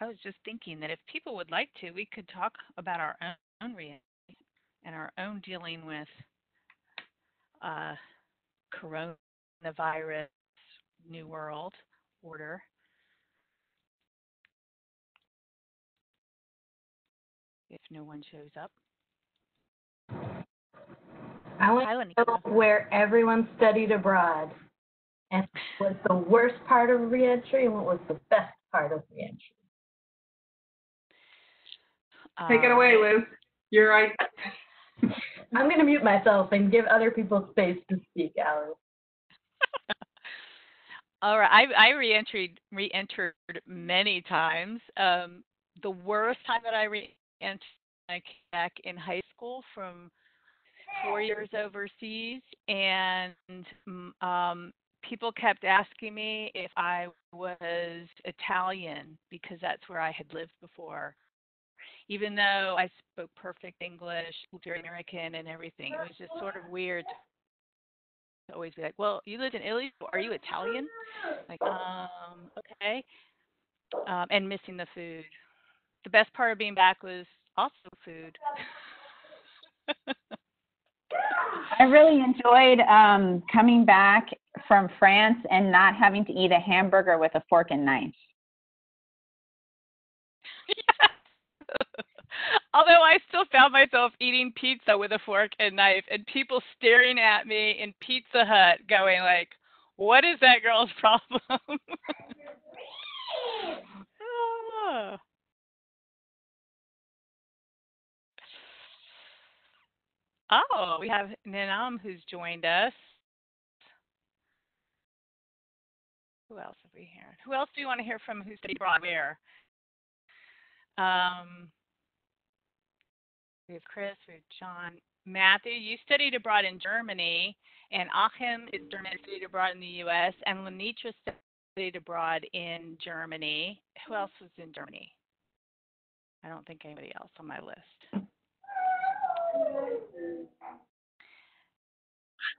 I was just thinking that if people would like to, we could talk about our own reentry and our own dealing with uh, coronavirus, new world order. If no one shows up, I want hi, to Lanisha. know where everyone studied abroad and what was the worst part of reentry and what was the best part of reentry. Take it away, Liz. You're right. I'm going to mute myself and give other people space to speak, Alice. All right, I re-entered many times. The worst time that I re-entered, I came back in high school from 4 years overseas, and people kept asking me if I was Italian because that's where I had lived before. Even though I spoke perfect English, very American and everything, it was just sort of weird to always be like, "Well, you lived in Italy, so are you Italian?" Like, okay. And missing the food. The best part of being back was also food. I really enjoyed coming back from France and not having to eat a hamburger with a fork and knife. Although I still found myself eating pizza with a fork and knife and people staring at me in Pizza Hut going like, what is that girl's problem? Ah. Oh, we have Ninam who's joined us. Who else have we here? Who else do you want to hear from who studied abroad where? We have Chris, we have John. Matthew, you studied abroad in Germany, and Achim is German, studied abroad in the U.S., and Lenitra studied abroad in Germany. Who else was in Germany? I don't think anybody else on my list.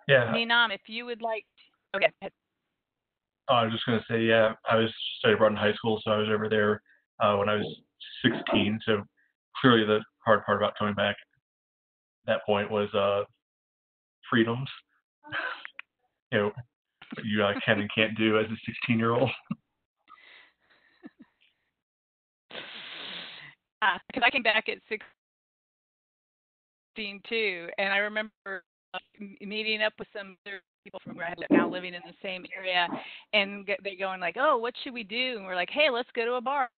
Yeah. Ninam, if you would like to, okay. I was just going to say, yeah, I was studying abroad in high school, so I was over there when I was 16. So clearly the hard part about coming back at that point was freedoms. You know, what you can and can't do as a 16-year-old. Because I came back at 16 too, and I remember meeting up with some other people from where I had now living in the same area, and they going like, "Oh, what should we do?" And we're like, "Hey, let's go to a bar."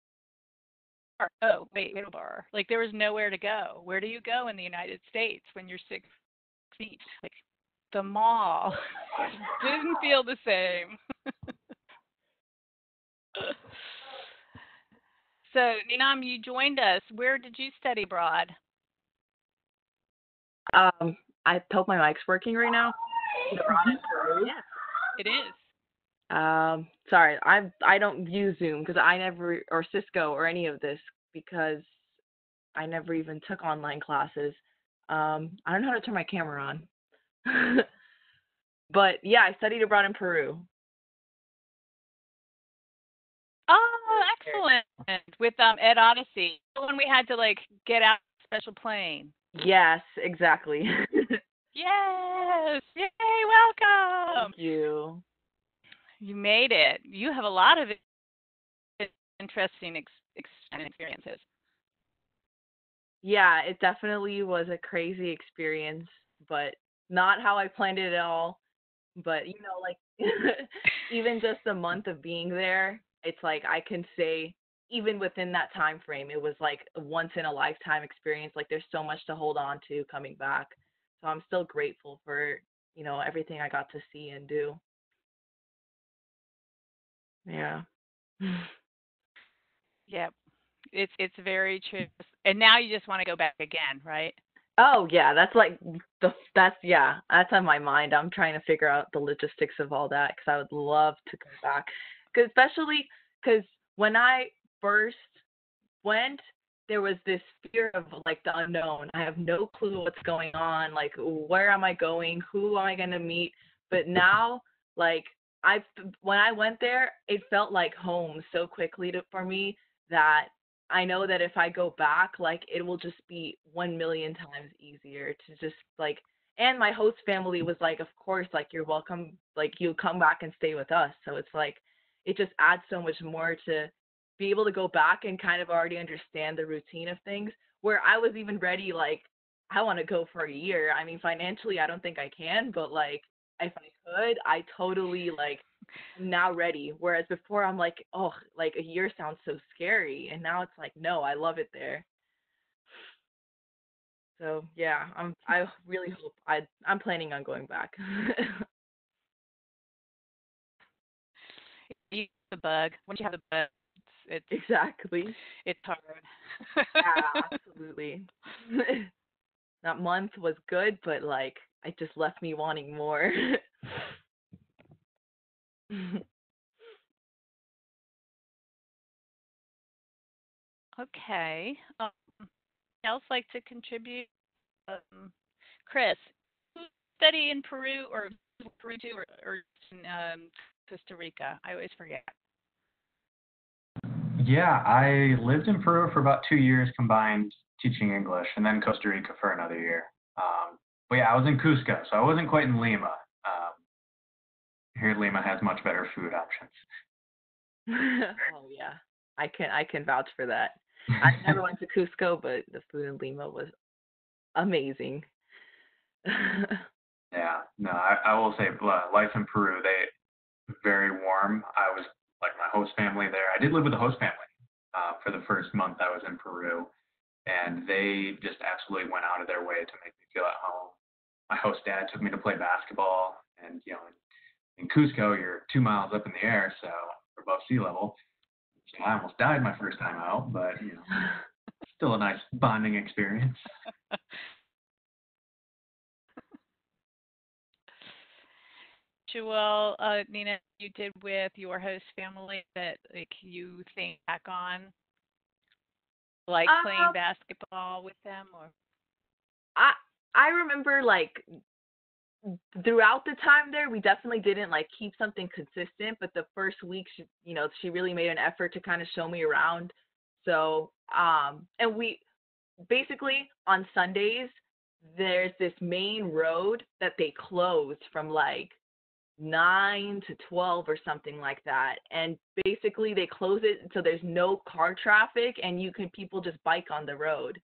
Oh, wait, a bar. Like there was nowhere to go. Where do you go in the United States when you're 16? Like the mall. Didn't feel the same. So, Ninam, you joined us. Where did you study abroad? I hope my mic's working right now. Yes, it is. Sorry, I don't use Zoom because I never, or Cisco or any of this, because I never even took online classes. I don't know how to turn my camera on. But yeah, I studied abroad in Peru. Oh, excellent. With Ed Odyssey. When we had to like get out special plane. Yes, exactly. Yes. Yay, welcome. Thank you. You made it. You have a lot of interesting experiences. Yeah, it definitely was a crazy experience, but not how I planned it at all. But, you know, like, even just a month of being there, it's like I can say, even within that time frame, it was like a once in a lifetime experience. Like, there's so much to hold on to coming back. So I'm still grateful for, you know, everything I got to see and do. Yeah. Yep. It's very true. And now you just want to go back again, right? Oh yeah, that's like that's on my mind. I'm trying to figure out the logistics of all that because I would love to come back. Especially because when I first went, there was this fear of like the unknown. I have no clue what's going on. Like, where am I going? Who am I gonna meet? But now, like when I went there, it felt like home so quickly for me that I know that if I go back, like it will just be 1 million times easier to just like, and my host family was like, of course, like you're welcome, like you come back and stay with us. So it's like, it just adds so much more to be able to go back and kind of already understand the routine of things, where I was even ready, like, I want to go for a year. I mean, financially, I don't think I can, but like, if I could, I totally like I'm now ready. Whereas before I'm like, oh, like a year sounds so scary. And now it's like, no, I love it there. So yeah, I really hope I'm planning on going back. You the bug. Once you have the bug, it's Exactly. it's hard. Yeah, absolutely. That month was good, but like it just left me wanting more. Okay. Else like to contribute? Chris, you study in Peru or Peru too, or in Costa Rica? I always forget. Yeah, I lived in Peru for about 2 years combined teaching English, and then Costa Rica for another year. But yeah, I was in Cusco, so I wasn't quite in Lima. Here, Lima has much better food options. Oh yeah, I can vouch for that. I never went to Cusco, but the food in Lima was amazing. Yeah, no, I will say life in Peru, very warm. I was like my host family there. I did live with the host family for the first month I was in Peru, and they just absolutely went out of their way to make me feel at home. My host dad took me to play basketball, and in Cusco, you're 2 miles up in the air, so above sea level. So I almost died my first time out, but still a nice bonding experience. Joel, Nina, you did with your host family that like you think back on, like playing Um, basketball with them, or I I remember like throughout the time there, we definitely didn't like keep something consistent, but the first week, she really made an effort to kind of show me around. So, and we basically on Sundays, there's this main road that they closed from like 9 to 12 or something like that. And basically they close it so there's no car traffic and people just bike on the road.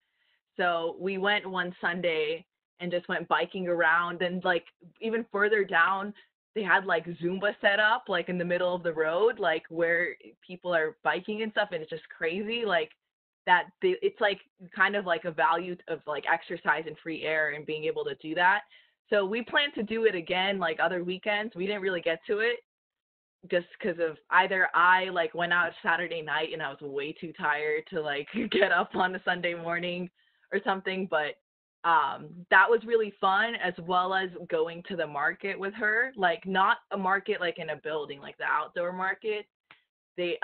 So we went one Sunday and just went biking around, and like even further down they had like Zumba set up like in the middle of the road, like where people are biking and stuff, and it's just crazy like it's like kind of like a value of like exercise and free air and being able to do that. So we plan to do it again like other weekends. We didn't really get to it just because of either I like went out Saturday night and I was way too tired to like get up on a Sunday morning or something, but that was really fun, as well as going to the market with her, like not a market like in a building, like the outdoor market. They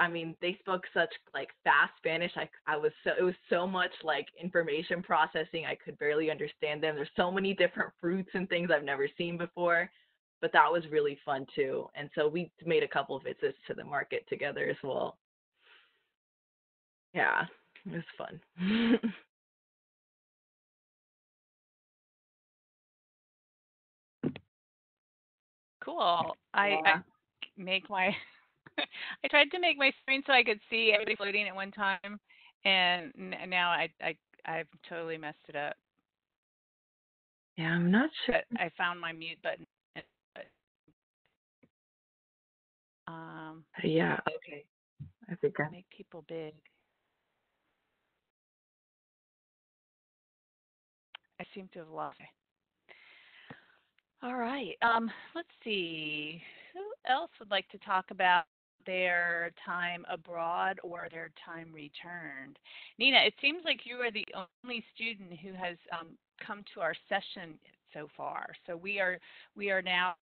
spoke such like fast Spanish. It was so much like information processing. I could barely understand them. There's so many different fruits and things I've never seen before, but that was really fun too. And so we made a couple of visits to the market together as well. Yeah, it was fun. cool. Yeah. I make my I tried to make my screen so I could see everybody floating at one time, and now I've totally messed it up. Yeah, I'm not sure. But I found my mute button. Yeah, okay. I think Make people big. I seem to have lost it. All right. Let's see. Who else would like to talk about their time abroad or their time returned? Nina, it seems like you are the only student who has come to our session so far. So we are now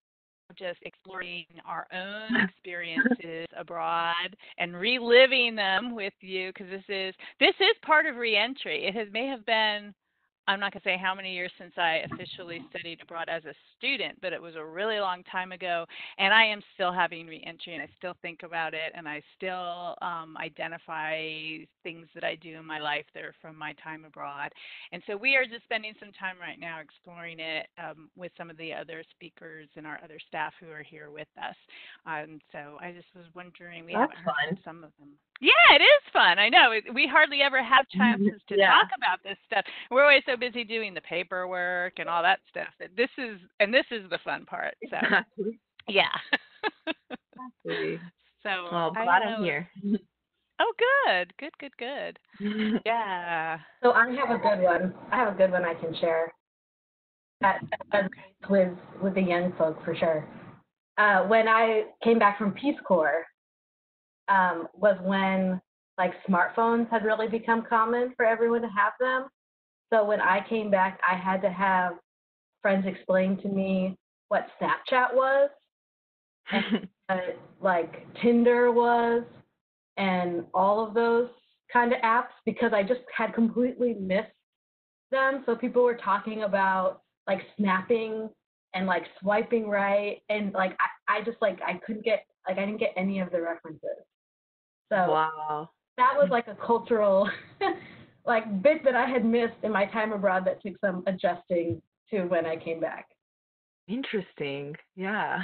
just exploring our own experiences abroad and reliving them with you, because this is part of reentry. May have been I'm not going to say how many years since I officially studied abroad as a student, but it was a really long time ago. And I am still having reentry, and I still think about it, and I still identify things that I do in my life that are from my time abroad. And so we are just spending some time right now exploring it with some of the other speakers and our other staff who are here with us. So I just was wondering, we That's haven't heard fun. from some of them. Yeah, it is fun. I know. We hardly ever have chances to Yeah. talk about this stuff. We're always so busy doing the paperwork and all that stuff. This is the fun part. So Exactly. yeah. Exactly. So Well, I glad don't I'm know. here. Oh, good. Yeah. So I have a good one. I can share. That with the young folk for sure. When I came back from Peace Corps, was when like smartphones had really become common for everyone to have them. So when I came back, I had to have friends explain to me what Snapchat was, and what, like Tinder was, and all of those kind of apps, because I just had completely missed them. So people were talking about like snapping and like swiping right, and like I just like I couldn't get like I didn't get any of the references. So Wow. that was like a cultural like bit that I had missed in my time abroad that took some adjusting to when I came back. Interesting. Yeah.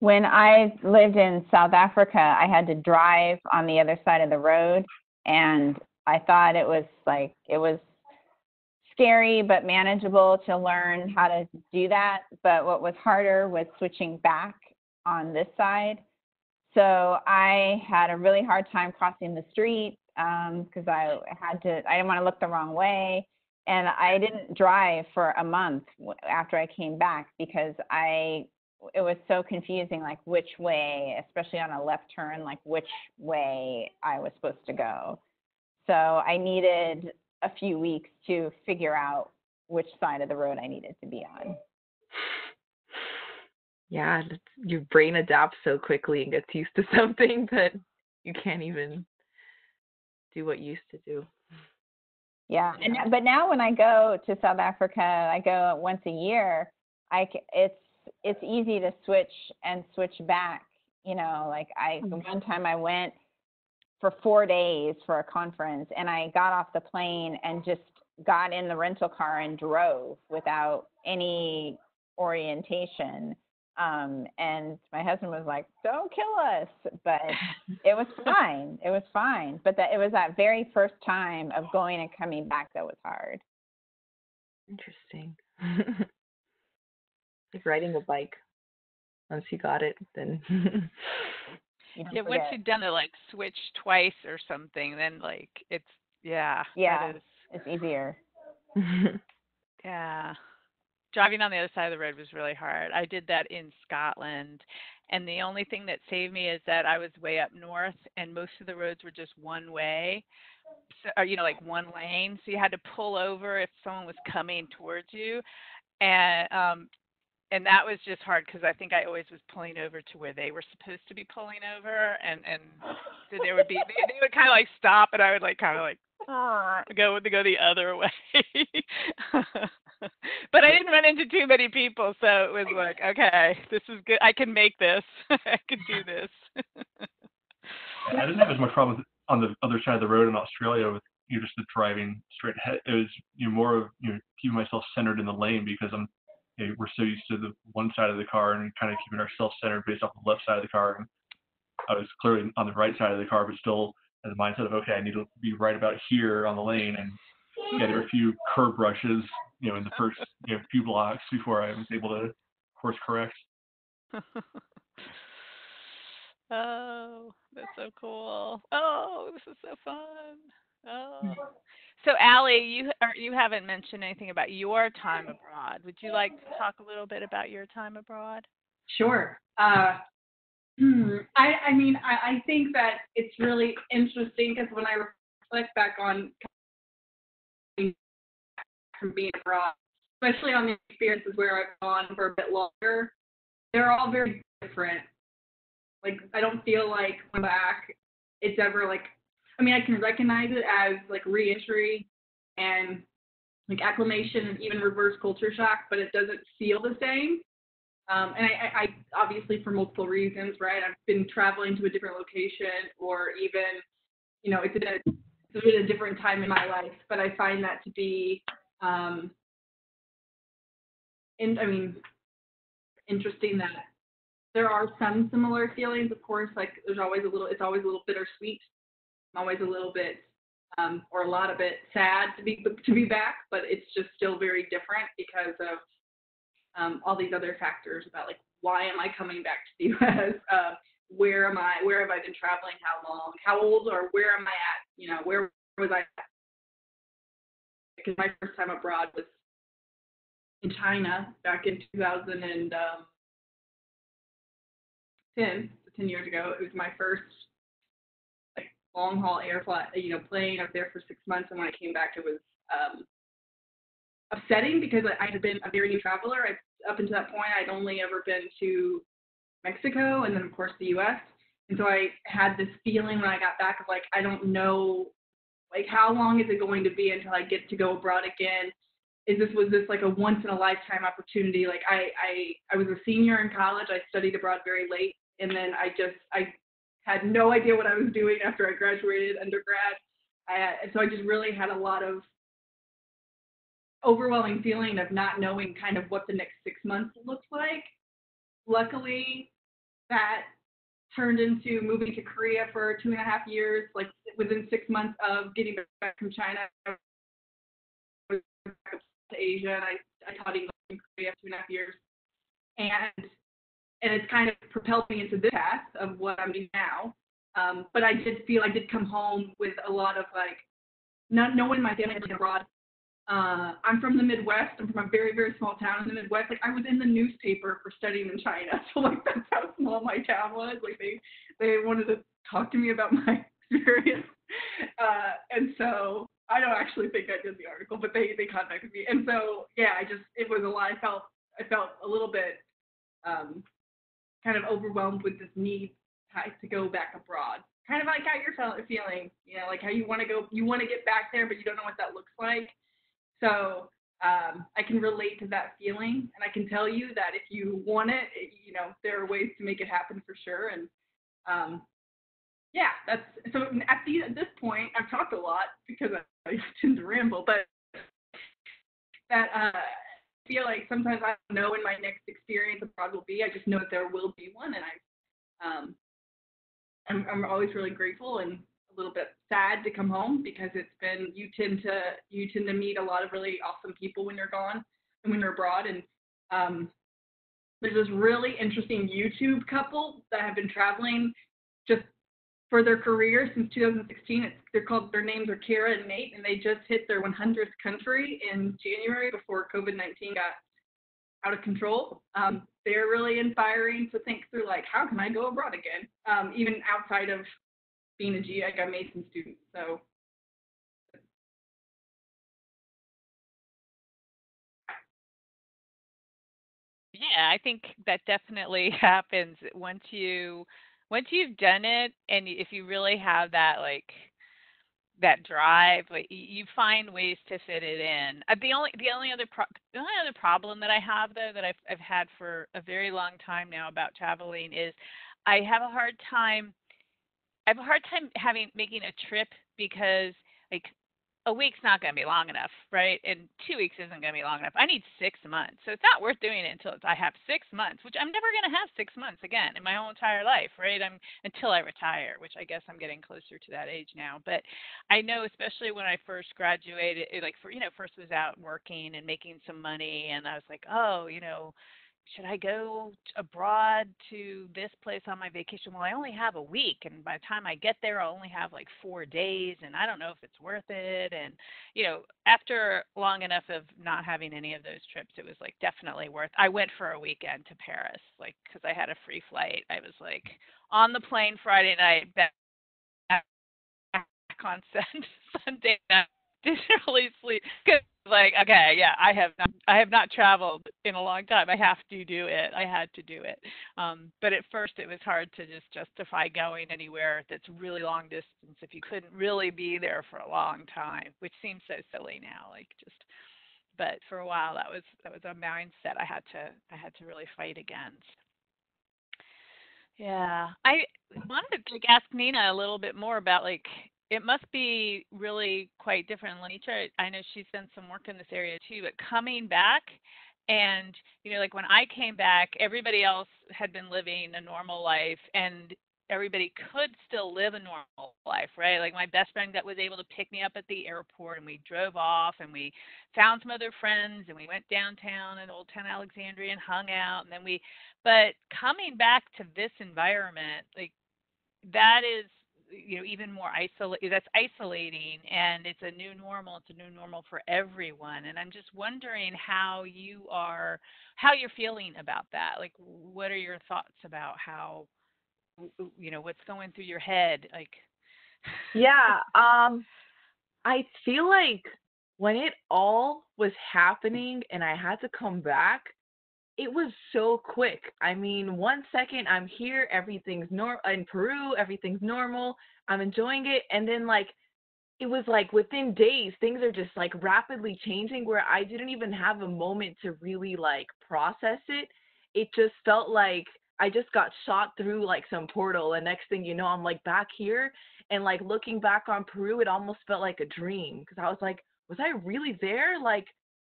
When I lived in South Africa, I had to drive on the other side of the road, and I thought it was scary but manageable to learn how to do that. But what was harder was switching back on this side. So I had a really hard time crossing the street because I didn't want to look the wrong way. And I didn't drive for a month after I came back because it was so confusing, like which way, especially on a left turn, like which way I was supposed to go. So I needed a few weeks to figure out which side of the road I needed to be on. Yeah, your brain adapts so quickly and gets used to something that you can't even do what you used to do. Yeah, but now when I go to South Africa, I go once a year. It's easy to switch back. You know, like one time I went for 4 days for a conference, and I got off the plane and just got in the rental car and drove without any orientation. And my husband was like, "Don't kill us," but it was fine. It was fine. But it was that very first time of going and coming back that was hard. Interesting. Like riding a bike. Once you got it, then Yeah, once you've done it like switch twice or something, then like it's it's easier. Yeah. Driving on the other side of the road was really hard. I did that in Scotland, and the only thing that saved me is that I was way up north, and most of the roads were just one way, so, or like one lane. So you had to pull over if someone was coming towards you, and that was just hard because I think I always was pulling over to where they were supposed to be pulling over, and so there would be they would kind of like stop, and I would like kind of like go the other way. But I didn't run into too many people, so it was like, okay, this is good. I can make this. I can do this. I didn't have as much problem on the other side of the road in Australia with just the driving straight ahead. It was more of keeping myself centered in the lane because we're so used to the one side of the car and kind of keeping ourselves centered based off the left side of the car. And I was clearly on the right side of the car, but still had the mindset of, okay, I need to be right about here on the lane, and there were a few curb rushes, in the first few blocks before I was able to course correct. Oh, that's so cool. Oh, this is so fun. Oh. So Allie, you haven't mentioned anything about your time abroad. Would you like to talk a little bit about your time abroad? Sure. I think that it's really interesting because when I reflect back on from being abroad, especially on the experiences where I've gone for a bit longer, they're all very different. Like, I don't feel like when I'm back, it's ever like I mean, I can recognize it as like reentry and like acclimation and even reverse culture shock, but it doesn't feel the same. And I obviously for multiple reasons, right? I've been traveling to a different location, or even, it's been a different time in my life, but I find that to be, interesting that there are some similar feelings. Of course, like it's always a little bittersweet. I'm always a little bit, or a lot of it sad to be back, but it's just still very different because of all these other factors about like why am I coming back to the U.S. Where am I? Where have I been traveling? How long? How old? Or where am I at? Where was I at? Because my first time abroad was in China back in 2010, so 10 years ago. It was my first like long haul air flight, plane. I was there for 6 months, and when I came back, it was upsetting because I had been a very new traveler. Up until that point, I'd only ever been to Mexico and then, of course, the U.S. And so I had this feeling when I got back of like, I don't know, like, how long is it going to be until I get to go abroad again? Was this like a once in a lifetime opportunity? Like I was a senior in college. I studied abroad very late. And then I had no idea what I was doing after I graduated undergrad. So I just really had a lot of overwhelming feeling of not knowing kind of what the next 6 months looks like. Luckily, that turned into moving to Korea for 2.5 years. Like within 6 months of getting back from China, I was back to Asia, and I taught English in Korea for 2.5 years. And it's kind of propelled me into this path of what I'm doing now. But I did come home with a lot of like, no one in my family had been abroad. I'm from the Midwest. I'm from a very, very small town in the Midwest. Like I was in the newspaper for studying in China. So like that's how small my town was. Like they wanted to talk to me about my experience. And so I don't actually think I did the article, but they contacted me. And so yeah, it was a lot. I felt a little bit kind of overwhelmed with this need to go back abroad. Kind of like how you're feeling, like how you want to get back there, but you don't know what that looks like. So I can relate to that feeling, and I can tell you that if you want it, there are ways to make it happen for sure. And yeah, that's so. At this point, I've talked a lot because I tend to ramble, but that I feel like sometimes I don't know when my next experience abroad will be. I just know that there will be one, and I'm always really grateful and a little bit sad to come home because you tend to meet a lot of really awesome people when you're gone and when you're abroad. And there's this really interesting YouTube couple that have been traveling just for their career since 2016. Their names are Kara and Nate, and they just hit their 100th country in January before COVID-19 got out of control. They're really inspiring to think through like, how can I go abroad again? Even outside of being a GE, like a Mason student. So Yeah, I think that definitely happens once you've done it, and if you really have that like that drive, like you find ways to fit it in. The only other problem that I have though that I've had for a very long time now about traveling is I have a hard time I have a hard time making a trip because like a week's not going to be long enough, right? And 2 weeks isn't going to be long enough. I need 6 months. So it's not worth doing it until I have 6 months, which I'm never going to have 6 months again in my whole entire life, right? Until I retire, which I guess I'm getting closer to that age now. But I know, especially when I first graduated, first was out working and making some money, and I was like, oh, should I go abroad to this place on my vacation? Well, I only have a week, and by the time I get there, I'll only have like 4 days, and I don't know if it's worth it. And, after long enough of not having any of those trips, it was like definitely worth. I went for a weekend to Paris, like, because I had a free flight. I was like on the plane Friday night, back on Sunday night. Didn't really sleep. Good like, okay, yeah, I have not traveled in a long time. I have to do it. I had to do it. But at first it was hard to just justify going anywhere that's really long distance if you couldn't really be there for a long time, which seems so silly now. Like just, but for a while that was a mindset I had to really fight against. Yeah. I wanted to like ask Nina a little bit more about like it must be really quite different. Lenitra, I know she's done some work in this area too, but coming back and like when I came back, everybody else had been living a normal life and everybody could still live a normal life, right? Like my best friend that was able to pick me up at the airport and we drove off and we found some other friends and we went downtown in Old Town Alexandria and hung out and then but coming back to this environment, like that is, even more that's isolating and it's a new normal. It's a new normal for everyone. And I'm just wondering how you're feeling about that. Like, what are your thoughts about how, what's going through your head? Like, Yeah, I feel like when it all was happening and I had to come back, it was so quick. I mean, 1 second I'm here, everything's in Peru, everything's normal, I'm enjoying it, and then like it was like within days things are just like rapidly changing where I didn't even have a moment to really like process it. It just felt like I just got shot through like some portal and next thing you know I'm like back here and like looking back on Peru it almost felt like a dream because I was like was I really there? Like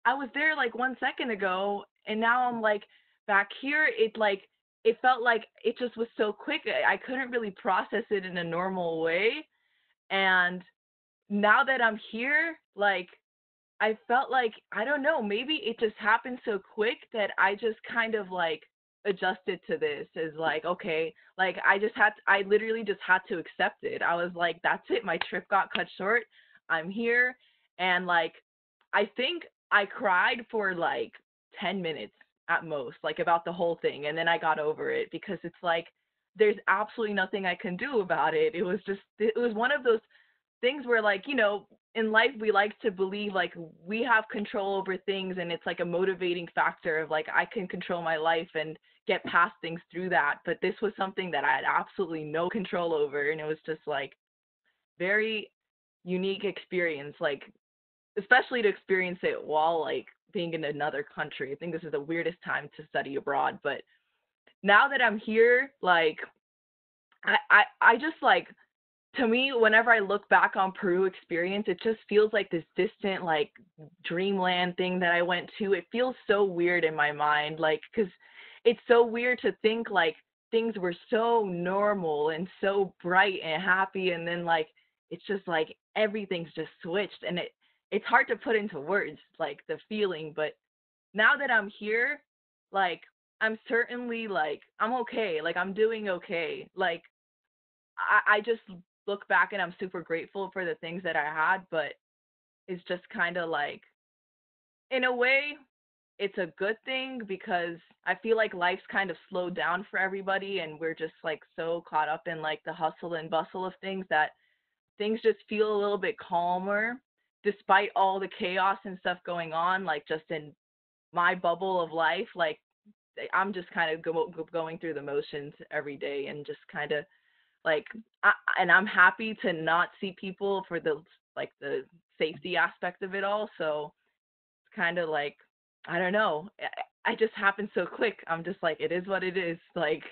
I was there like 1 second ago and now I'm like back here. It felt like it just was so quick. I couldn't really process it in a normal way. And now that I'm here, like I felt like I don't know, maybe it just happened so quick that I just kind of like adjusted to this as like okay, like I literally just had to accept it. I was like that's it, my trip got cut short. I'm here and like I think I cried for like 10 minutes at most, like about the whole thing and then I got over it because it's like there's absolutely nothing I can do about it. It was one of those things where like in life we like to believe like we have control over things and it's like a motivating factor of like I can control my life and get past things through that, but this was something that I had absolutely no control over and it was just like very unique experience, like especially to experience it while like being in another country. I think this is the weirdest time to study abroad, but now that I'm here, like I just like to me, whenever I look back on Peru experience, it just feels like this distant, like dreamland thing that I went to. It feels so weird in my mind, like, because it's so weird to think like things were so normal and so bright and happy, and then like it's just like everything's just switched, and it's hard to put into words like the feeling. But now that I'm here, like I'm certainly like I'm okay, like I'm doing okay, like I just look back and I'm super grateful for the things that I had, but it's just kind of like, in a way, it's a good thing because I feel like life's kind of slowed down for everybody and we're just like so caught up in like the hustle and bustle of things that things just feel a little bit calmer despite all the chaos and stuff going on, like just in my bubble of life. Like I'm just kind of going through the motions every day and just kind of like and I'm happy to not see people for the like the safety aspect of it all. So it's kind of like I don't know, I just happened so quick. I'm just like it is what it is. Like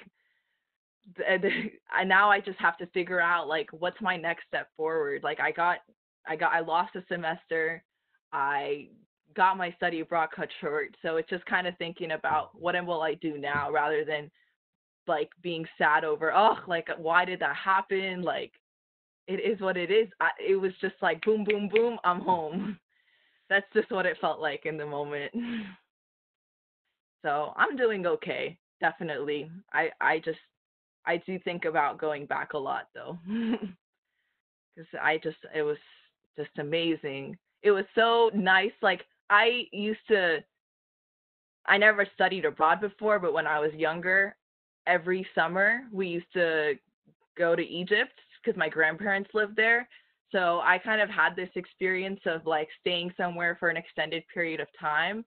now I just have to figure out like what's my next step forward. Like I lost a semester. I got my study abroad cut short, so it's just kind of thinking about what will I do now rather than like being sad over like why did that happen. Like it is what it is. It was just like boom boom boom, I'm home. That's just what it felt like in the moment. So I'm doing okay, definitely. I do think about going back a lot though. Because it was just amazing. It was so nice. Like I never studied abroad before, but when I was younger, every summer we used to go to Egypt because my grandparents lived there. So I kind of had this experience of like staying somewhere for an extended period of time.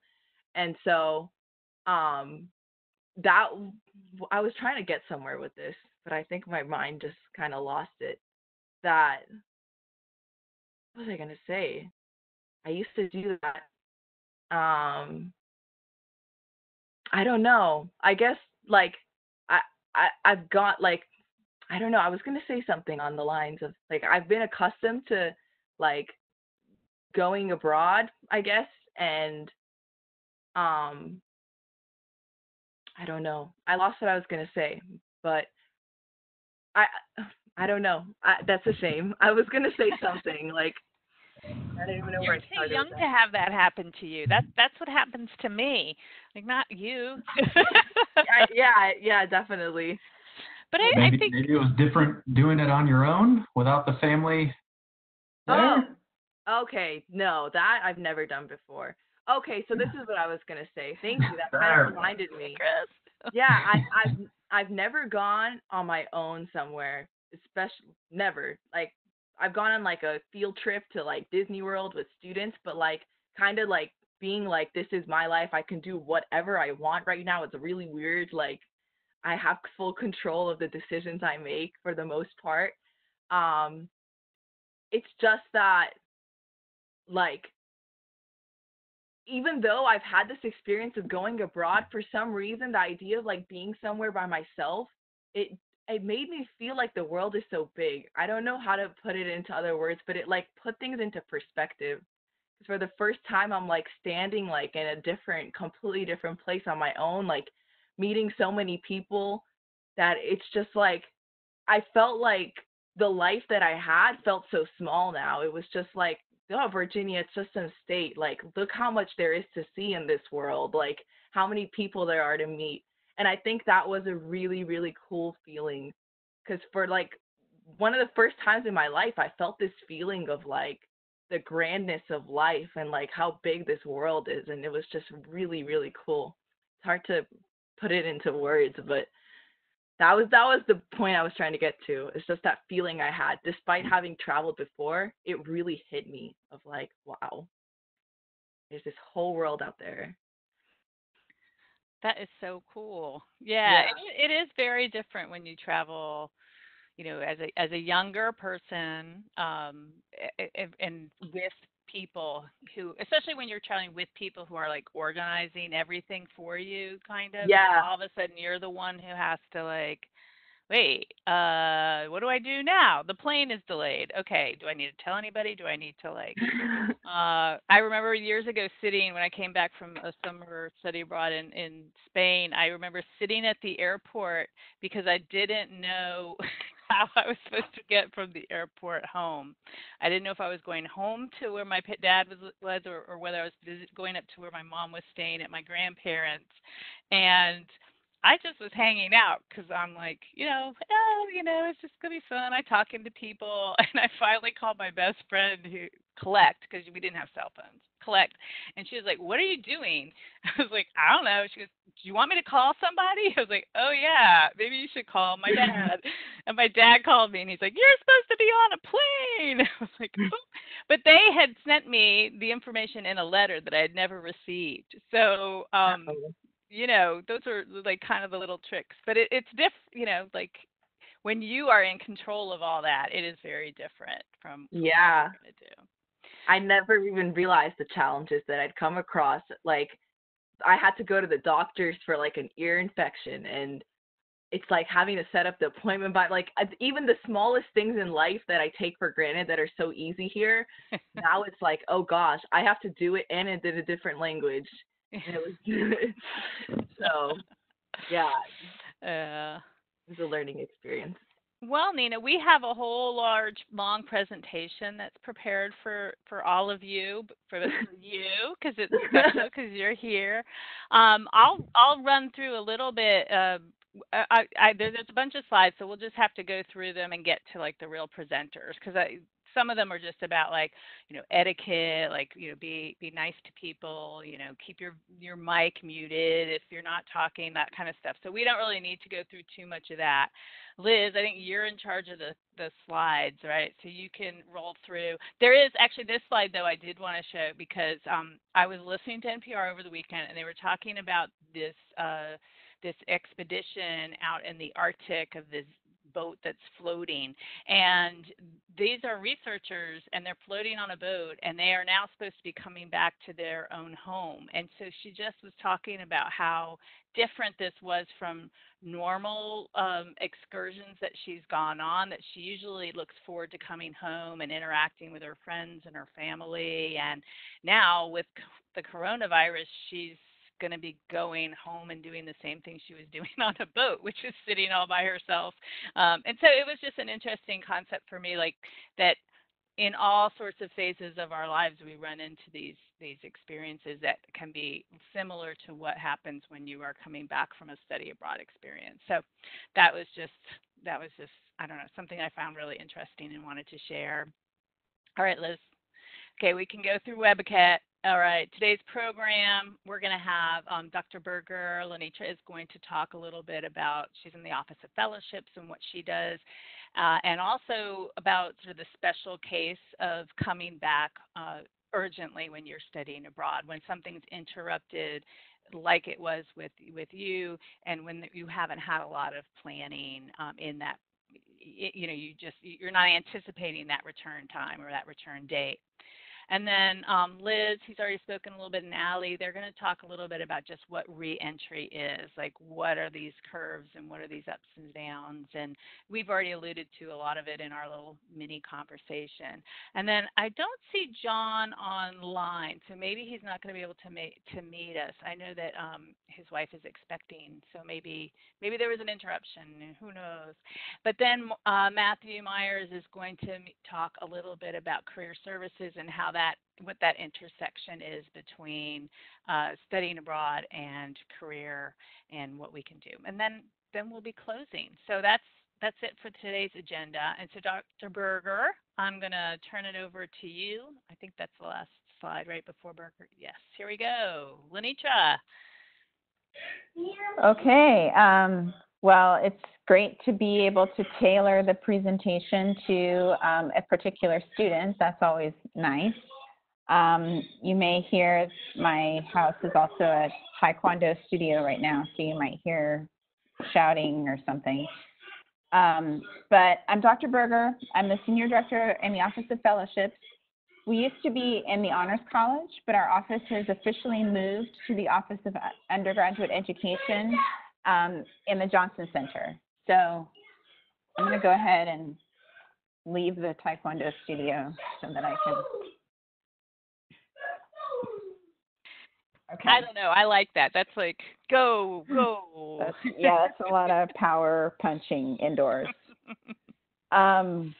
And so that I was trying to get somewhere with this, but I think my mind just kind of lost it. That what was I gonna say? I used to do that. I don't know. I guess like I I've got like I don't know. I was gonna say something on the lines of like I've been accustomed to like going abroad, I guess, and um I don't know. I lost what I was gonna say, but I I don't know. That's a shame. I was gonna say something like I don't even know where You're I too started young with to that. have that happen to you. That's what happens to me. Like not you. Yeah, definitely. But I Maybe think maybe it was different doing it on your own without the family Oh, there. okay. No, that I've never done before. Okay, so this is what I was gonna say. Thank you. That kind of There. reminded me. Chris. Yeah, I've never gone on my own somewhere, especially never. Like I've gone on like a field trip to like Disney World with students, but like kind of like being like this is my life. I can do whatever I want right now. It's really weird. Like I have full control of the decisions I make for the most part. Um, it's just that like even though I've had this experience of going abroad, for some reason, the idea of like being somewhere by myself, it made me feel like the world is so big. I don't know how to put it into other words, but it like put things into perspective. For the first time, I'm like standing like in a different, completely different place on my own, like meeting so many people that it's just like I felt like the life that I had felt so small now. It was just like, oh, Virginia, it's just some state. Like, look how much there is to see in this world, like, how many people there are to meet. And I think that was a really, really cool feeling. Because for like one of the first times in my life, I felt this feeling of like the grandness of life and like how big this world is. And it was just really, really cool. It's hard to put it into words, but that was the point I was trying to get to. It's just that feeling I had, despite having traveled before, it really hit me of like, wow, there's this whole world out there. That is so cool. Yeah, Yeah. it is very different when you travel, as a younger person, and with people who, especially when you're traveling with people who are like organizing everything for you, kind of, and then Yeah. all of a sudden you're the one who has to like, wait, what do I do now? The plane is delayed. Okay, do I need to tell anybody? Do I need to like I remember years ago sitting when I came back from a summer study abroad in Spain. I remember sitting at the airport because I didn't know how I was supposed to get from the airport home. I didn't know if I was going home to where my dad was or whether I was going up to where my mom was staying at my grandparents. And I just was hanging out because I'm like, it's just gonna be fun. I talking to people, and I finally called my best friend who collect because we didn't have cell phones. Collect, and she was like, "What are you doing?" I was like, "I don't know." She goes, "Do you want me to call somebody?" I was like, "Oh yeah, maybe you should call my dad." And my dad called me, and he's like, "You're supposed to be on a plane." I was like, "Oh," but they had sent me the information in a letter that I had never received. So Oh. those are like kind of the little tricks. But it's like when you are in control of all that, it is very different from what Yeah. you're gonna do. I never even realized the challenges that I'd come across. Like, I had to go to the doctors for like an ear infection, and it's like having to set up the appointment by like even the smallest things in life that I take for granted that are so easy here. Now it's like, oh gosh, I have to do it and in a different language. And it was so yeah, uh, it was a learning experience. well, Nina, we have a whole long presentation that's prepared for all of you, for you, because it's special because you're here. I'll run through a little bit. There's a bunch of slides, so we'll just have to go through them and get to like the real presenters because some of them are just about like, etiquette, like, be nice to people, keep your mic muted if you're not talking, that kind of stuff. So we don't really need to go through too much of that. Liz, I think you're in charge of the slides, right? So you can roll through. There is actually this slide, though, I did want to show because I was listening to NPR over the weekend, and they were talking about this expedition out in the Arctic of this boat that's floating. And these are researchers, and they're floating on a boat, and they are now supposed to be coming back to their own home. And so she just was talking about how different this was from normal excursions that she's gone on, that she usually looks forward to coming home and interacting with her friends and her family. And now with the coronavirus, she's going to be going home and doing the same thing she was doing on a boat, which is sitting all by herself. And so it was just an interesting concept for me, like that in all sorts of phases of our lives, we run into these experiences that can be similar to what happens when you are coming back from a study abroad experience. So that was just, I don't know, something I found really interesting and wanted to share. All right, Liz. Okay, we can go through WebCat. All right, today's program, we're going to have Dr. Berger. Lenitra is going to talk a little bit about, she's in the Office of Fellowships and what she does, and also about sort of the special case of coming back urgently when you're studying abroad, when something's interrupted like it was with you, and when you haven't had a lot of planning in that, you're not anticipating that return time or that return date. And then Liz, who's already spoken a little bit, and Allie, they're going to talk a little bit about just what reentry is, like what are these curves and what are these ups and downs. And we've already alluded to a lot of it in our little mini conversation. And then I don't see John online, so maybe he's not going to be able to meet us. I know that his wife is expecting, so maybe there was an interruption, who knows. But then Matthew Myers is going to talk a little bit about career services and what that intersection is between studying abroad and career and what we can do. And then we'll be closing. So that's it for today's agenda. And so Dr. Berger, I'm going to turn it over to you. I think that's the last slide right before Berger. Yes, here we go. Lenitra. Okay. Well, it's great to be able to tailor the presentation to a particular student. That's always nice. You may hear my house is also a Taekwondo studio right now, so you might hear shouting or something. But I'm Dr. Berger. I'm the Senior Director in the Office of Fellowships. We used to be in the Honors College, but our office has officially moved to the Office of Undergraduate Education in the Johnson Center. So I'm going to go ahead and leave the Taekwondo studio so that I can. Okay. I don't know. I like that. That's like, go. That's a lot of power punching indoors. I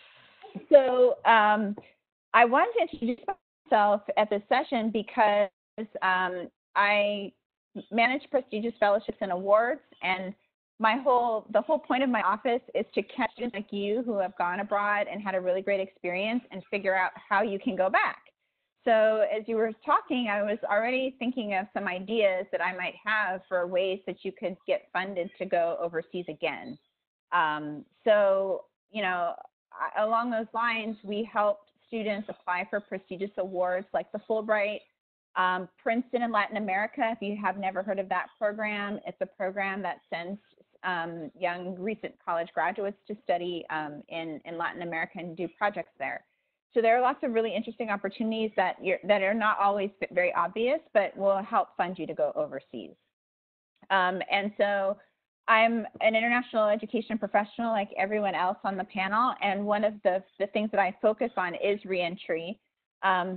wanted to introduce myself at this session because I manage prestigious fellowships and awards, and the whole point of my office is to catch students like you who have gone abroad and had a really great experience and figure out how you can go back. So as you were talking, I was already thinking of some ideas that I might have for ways that you could get funded to go overseas again. Along those lines, we helped students apply for prestigious awards like the Fulbright. Princeton in Latin America, if you have never heard of that program, it's a program that sends young recent college graduates to study in Latin America and do projects there. So there are lots of really interesting opportunities that are not always very obvious, but will help fund you to go overseas. And so I'm an international education professional like everyone else on the panel, and one of the things that I focus on is reentry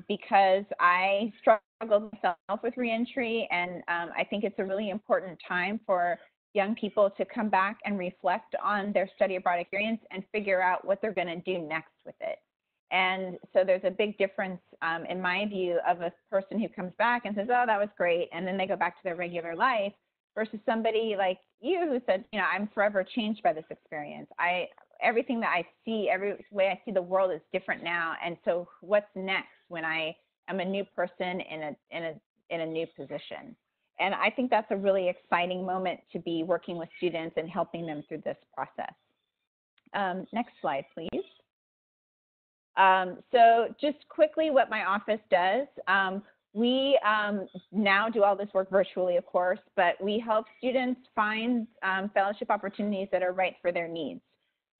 because I struggled myself with reentry, and I think it's a really important time for young people to come back and reflect on their study abroad experience and figure out what they're going to do next with it. And so there's a big difference, in my view, of a person who comes back and says, oh, that was great, and then they go back to their regular life, versus somebody like you who said, I'm forever changed by this experience. everything that I see, every way I see the world is different now. And so what's next when I am a new person in a new position? And I think that's a really exciting moment to be working with students and helping them through this process. Next slide, please. So just quickly what my office does. We now do all this work virtually, of course, but we help students find fellowship opportunities that are right for their needs.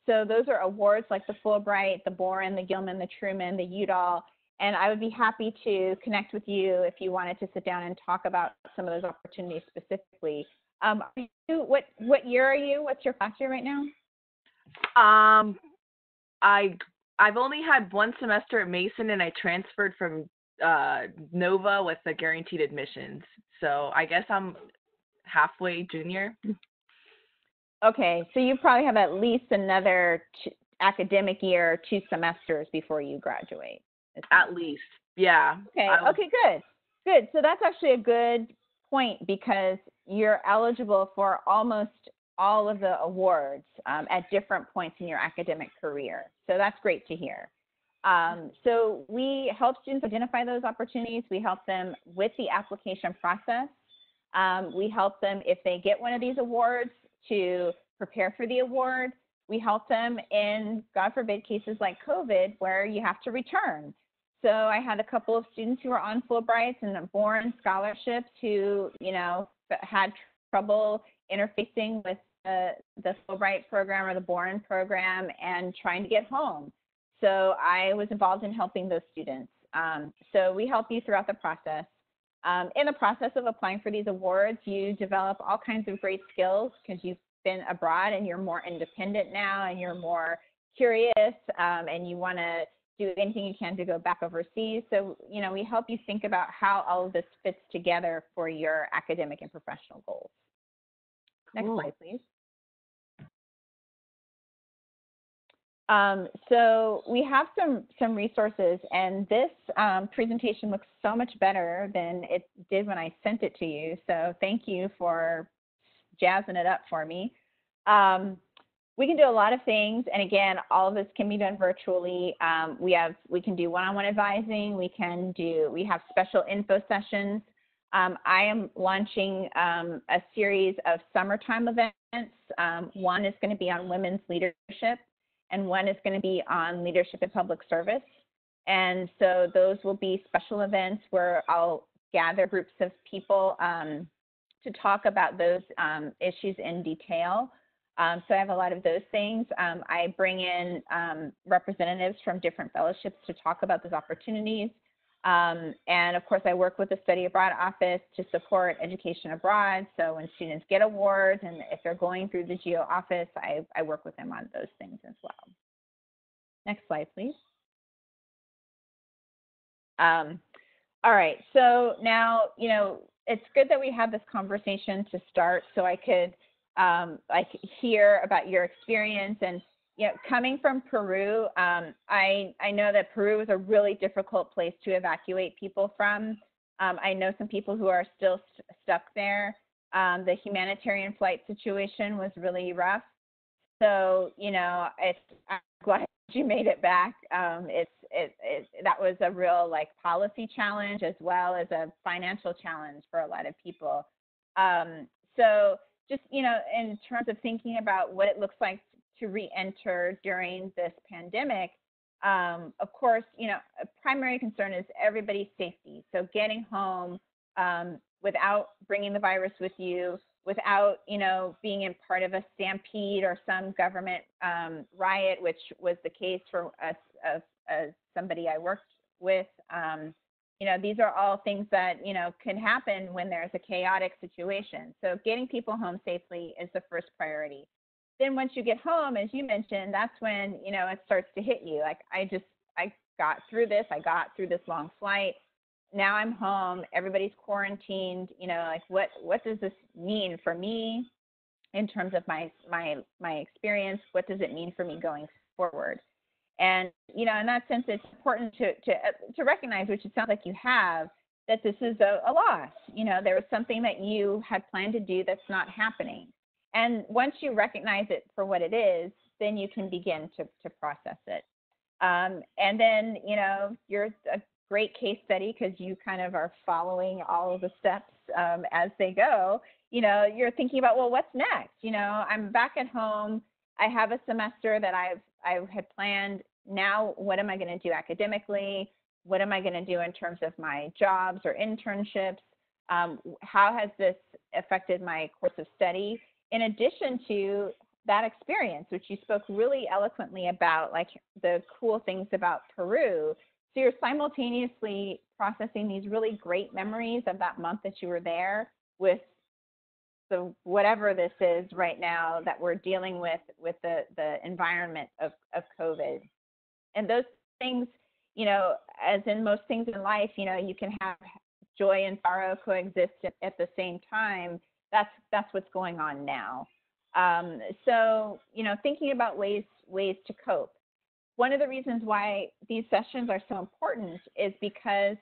So those are awards like the Fulbright, the Boren, the Gilman, the Truman, the Udall, and I would be happy to connect with you if you wanted to sit down and talk about some of those opportunities specifically. What year are you? What's your class year right now? I've only had one semester at Mason, and I transferred from Nova with the guaranteed admissions. So I guess I'm halfway junior. Okay, so you probably have at least another academic year, 2 semesters before you graduate. At least, yeah. Okay, okay, good. Good. So that's actually a good point because you're eligible for almost all of the awards at different points in your academic career. So that's great to hear. So we help students identify those opportunities. We help them with the application process. We help them, if they get one of these awards, to prepare for the award. We help them in, God forbid, cases like COVID where you have to return. So I had a couple of students who were on Fulbrights and Boren scholarships who, you know, had trouble interfacing with the Fulbright program or the Boren program and trying to get home. So I was involved in helping those students. So we help you throughout the process. In the process of applying for these awards, you develop all kinds of great skills because you've been abroad and you're more independent now and you're more curious and you want to do anything you can to go back overseas. So, you know, we help you think about how all of this fits together for your academic and professional goals. Next slide, please. So we have some resources, and this presentation looks so much better than it did when I sent it to you. So thank you for jazzing it up for me. We can do a lot of things, and again, all of this can be done virtually. We can do one-on-one advising. We have special info sessions. I am launching a series of summertime events. One is going to be on women's leadership, and one is going to be on leadership in public service. And so those will be special events where I'll gather groups of people to talk about those issues in detail. So I have a lot of those things. I bring in representatives from different fellowships to talk about those opportunities. And of course, I work with the Study Abroad Office to support education abroad. So when students get awards and if they're going through the GEO office, I work with them on those things as well. Next slide, please. All right, so now, you know, it's good that we have this conversation to start so I could like hear about your experience. And you know, coming from Peru, I know that Peru is a really difficult place to evacuate people from. I know some people who are still stuck there. The humanitarian flight situation was really rough. So, you know, I'm glad you made it back. That was a real like policy challenge as well as a financial challenge for a lot of people. So just, you know, in terms of thinking about what it looks like to re-enter during this pandemic, of course, you know, a primary concern is everybody's safety. So getting home without bringing the virus with you, without, you know, being in part of a stampede or some government riot, which was the case for us, somebody I worked with. You know, these are all things that, you know, can happen when there's a chaotic situation. So getting people home safely is the first priority. Then once you get home, as you mentioned, that's when, you know, it starts to hit you. Like, I got through this. I got through this long flight. Now I'm home. Everybody's quarantined. You know, like what does this mean for me in terms of my experience? What does it mean for me going forward? And, you know, in that sense, it's important to recognize, which it sounds like you have, that this is a loss. You know, there was something that you had planned to do that's not happening. And once you recognize it for what it is, then you can begin to process it. And then, you know, you're a great case study because you kind of are following all of the steps as they go. You know, you're thinking about, well, what's next? You know, I'm back at home. I have a semester that I had planned. Now, what am I going to do academically? What am I going to do in terms of my jobs or internships? How has this affected my course of study? In addition to that experience, which you spoke really eloquently about, like the cool things about Peru. So you're simultaneously processing these really great memories of that month that you were there with the whatever this is right now that we're dealing with the environment of COVID. And those things, you know, as in most things in life, you know, you can have joy and sorrow coexist at the same time. That's what's going on now. So, you know, thinking about ways to cope. One of the reasons why these sessions are so important is because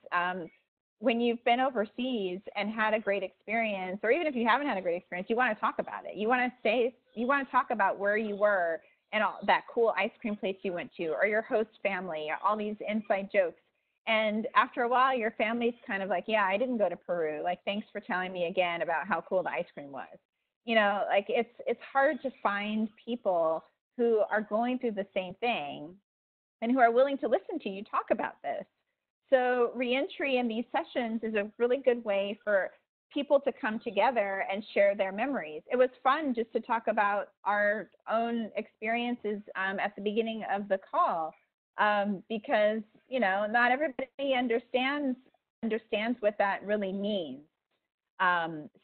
when you've been overseas and had a great experience, or even if you haven't had a great experience, you want to talk about it. You want to talk about where you were and all that cool ice cream place you went to, or your host family, or all these inside jokes. And after a while, your family's kind of like, yeah, I didn't go to Peru. Like, thanks for telling me again about how cool the ice cream was. You know, like it's hard to find people who are going through the same thing and who are willing to listen to you talk about this. So reentry in these sessions is a really good way for people to come together and share their memories. It was fun just to talk about our own experiences at the beginning of the call because, you know, not everybody understands what that really means.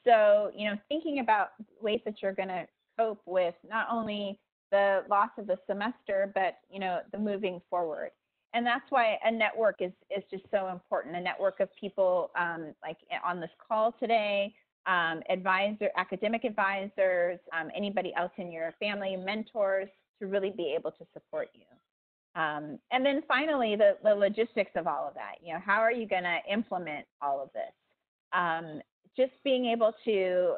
So, you know, thinking about ways that you're going to cope with not only the loss of the semester, but, you know, the moving forward. And that's why a network is just so important. A network of people like on this call today, academic advisors, anybody else in your family, mentors, to really be able to support you. And then finally, the logistics of all of that. You know, how are you going to implement all of this? Just being able to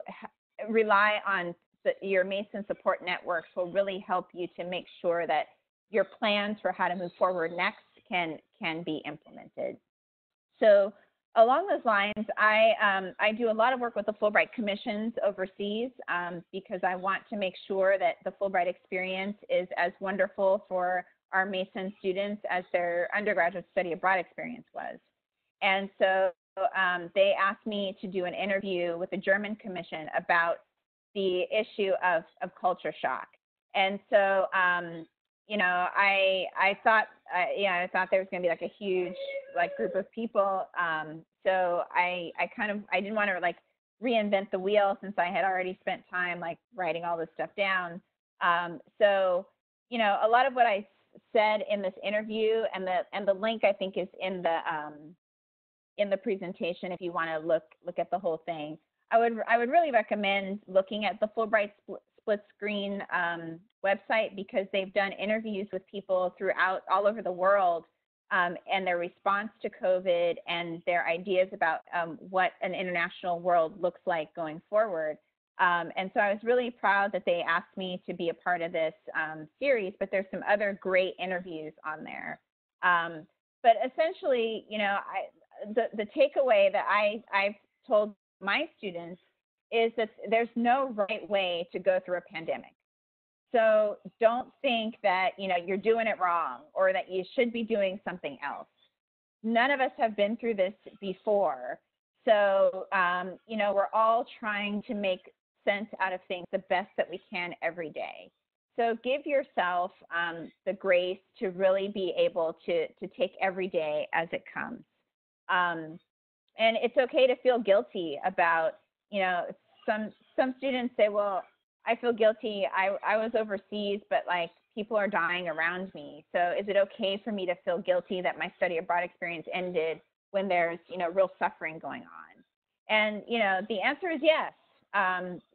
rely on your Mason support networks will really help you to make sure that your plans for how to move forward next can be implemented. So along those lines, I do a lot of work with the Fulbright commissions overseas because I want to make sure that the Fulbright experience is as wonderful for our Mason students as their undergraduate study abroad experience was. And so they asked me to do an interview with the German commission about the issue of culture shock. And so, you know, I thought there was going to be like a huge group of people. So I didn't want to like reinvent the wheel since I had already spent time like writing all this stuff down. So, you know, a lot of what I said in this interview and the link I think is in the presentation if you want to look at the whole thing. I would really recommend looking at the Fulbright Split Screen website because they've done interviews with people throughout all over the world and their response to COVID and their ideas about what an international world looks like going forward. And so I was really proud that they asked me to be a part of this series, but there's some other great interviews on there. But essentially, you know, the takeaway that I've told my students is that there's no right way to go through a pandemic. So don't think that, you know, you're doing it wrong or that you should be doing something else. None of us have been through this before. So, you know, we're all trying to make sense out of things the best that we can every day. So give yourself the grace to really be able to take every day as it comes. And it's okay to feel guilty about, you know, some students say, well, I feel guilty. I was overseas, but like people are dying around me. So is it okay for me to feel guilty that my study abroad experience ended when there's, you know, real suffering going on? And, you know, the answer is yes.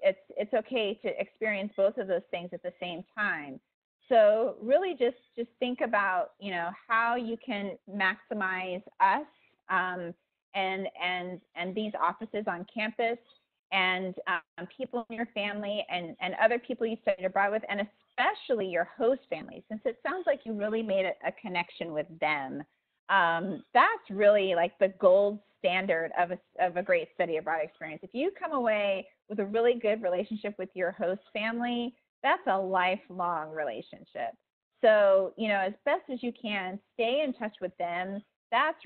It's okay to experience both of those things at the same time. So really just think about, you know, how you can maximize us and these offices on campus and people in your family and other people you studied abroad with, and especially your host family, since it sounds like you really made a connection with them. That's really like the gold standard of a great study abroad experience. If you come away with a really good relationship with your host family, that's a lifelong relationship. So, as best as you can, stay in touch with them. That's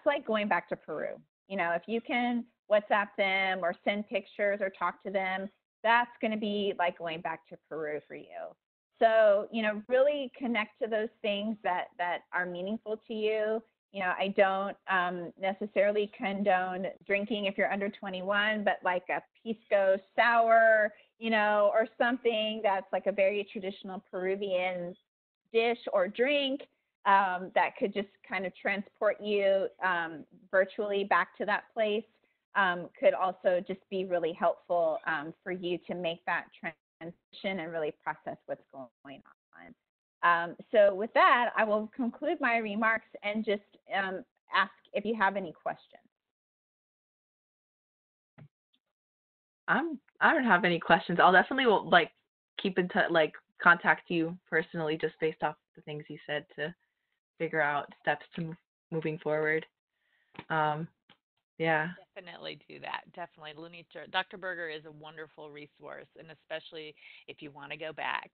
like going back to Peru. If you can WhatsApp them or send pictures or talk to them, that's going to be like going back to Peru for you. So, really connect to those things that are meaningful to you. I don't necessarily condone drinking if you're under 21, but like a pisco sour, or something that's like a very traditional Peruvian dish or drink that could just kind of transport you virtually back to that place could also just be really helpful for you to make that transition and really process what's going on. So with that, I will conclude my remarks and just ask if you have any questions. I don't have any questions. I'll definitely keep in touch, contact you personally just based off the things you said to figure out steps to moving forward. Yeah. Definitely do that. Definitely. Lunita, Dr. Berger is a wonderful resource, and especially if you want to go back.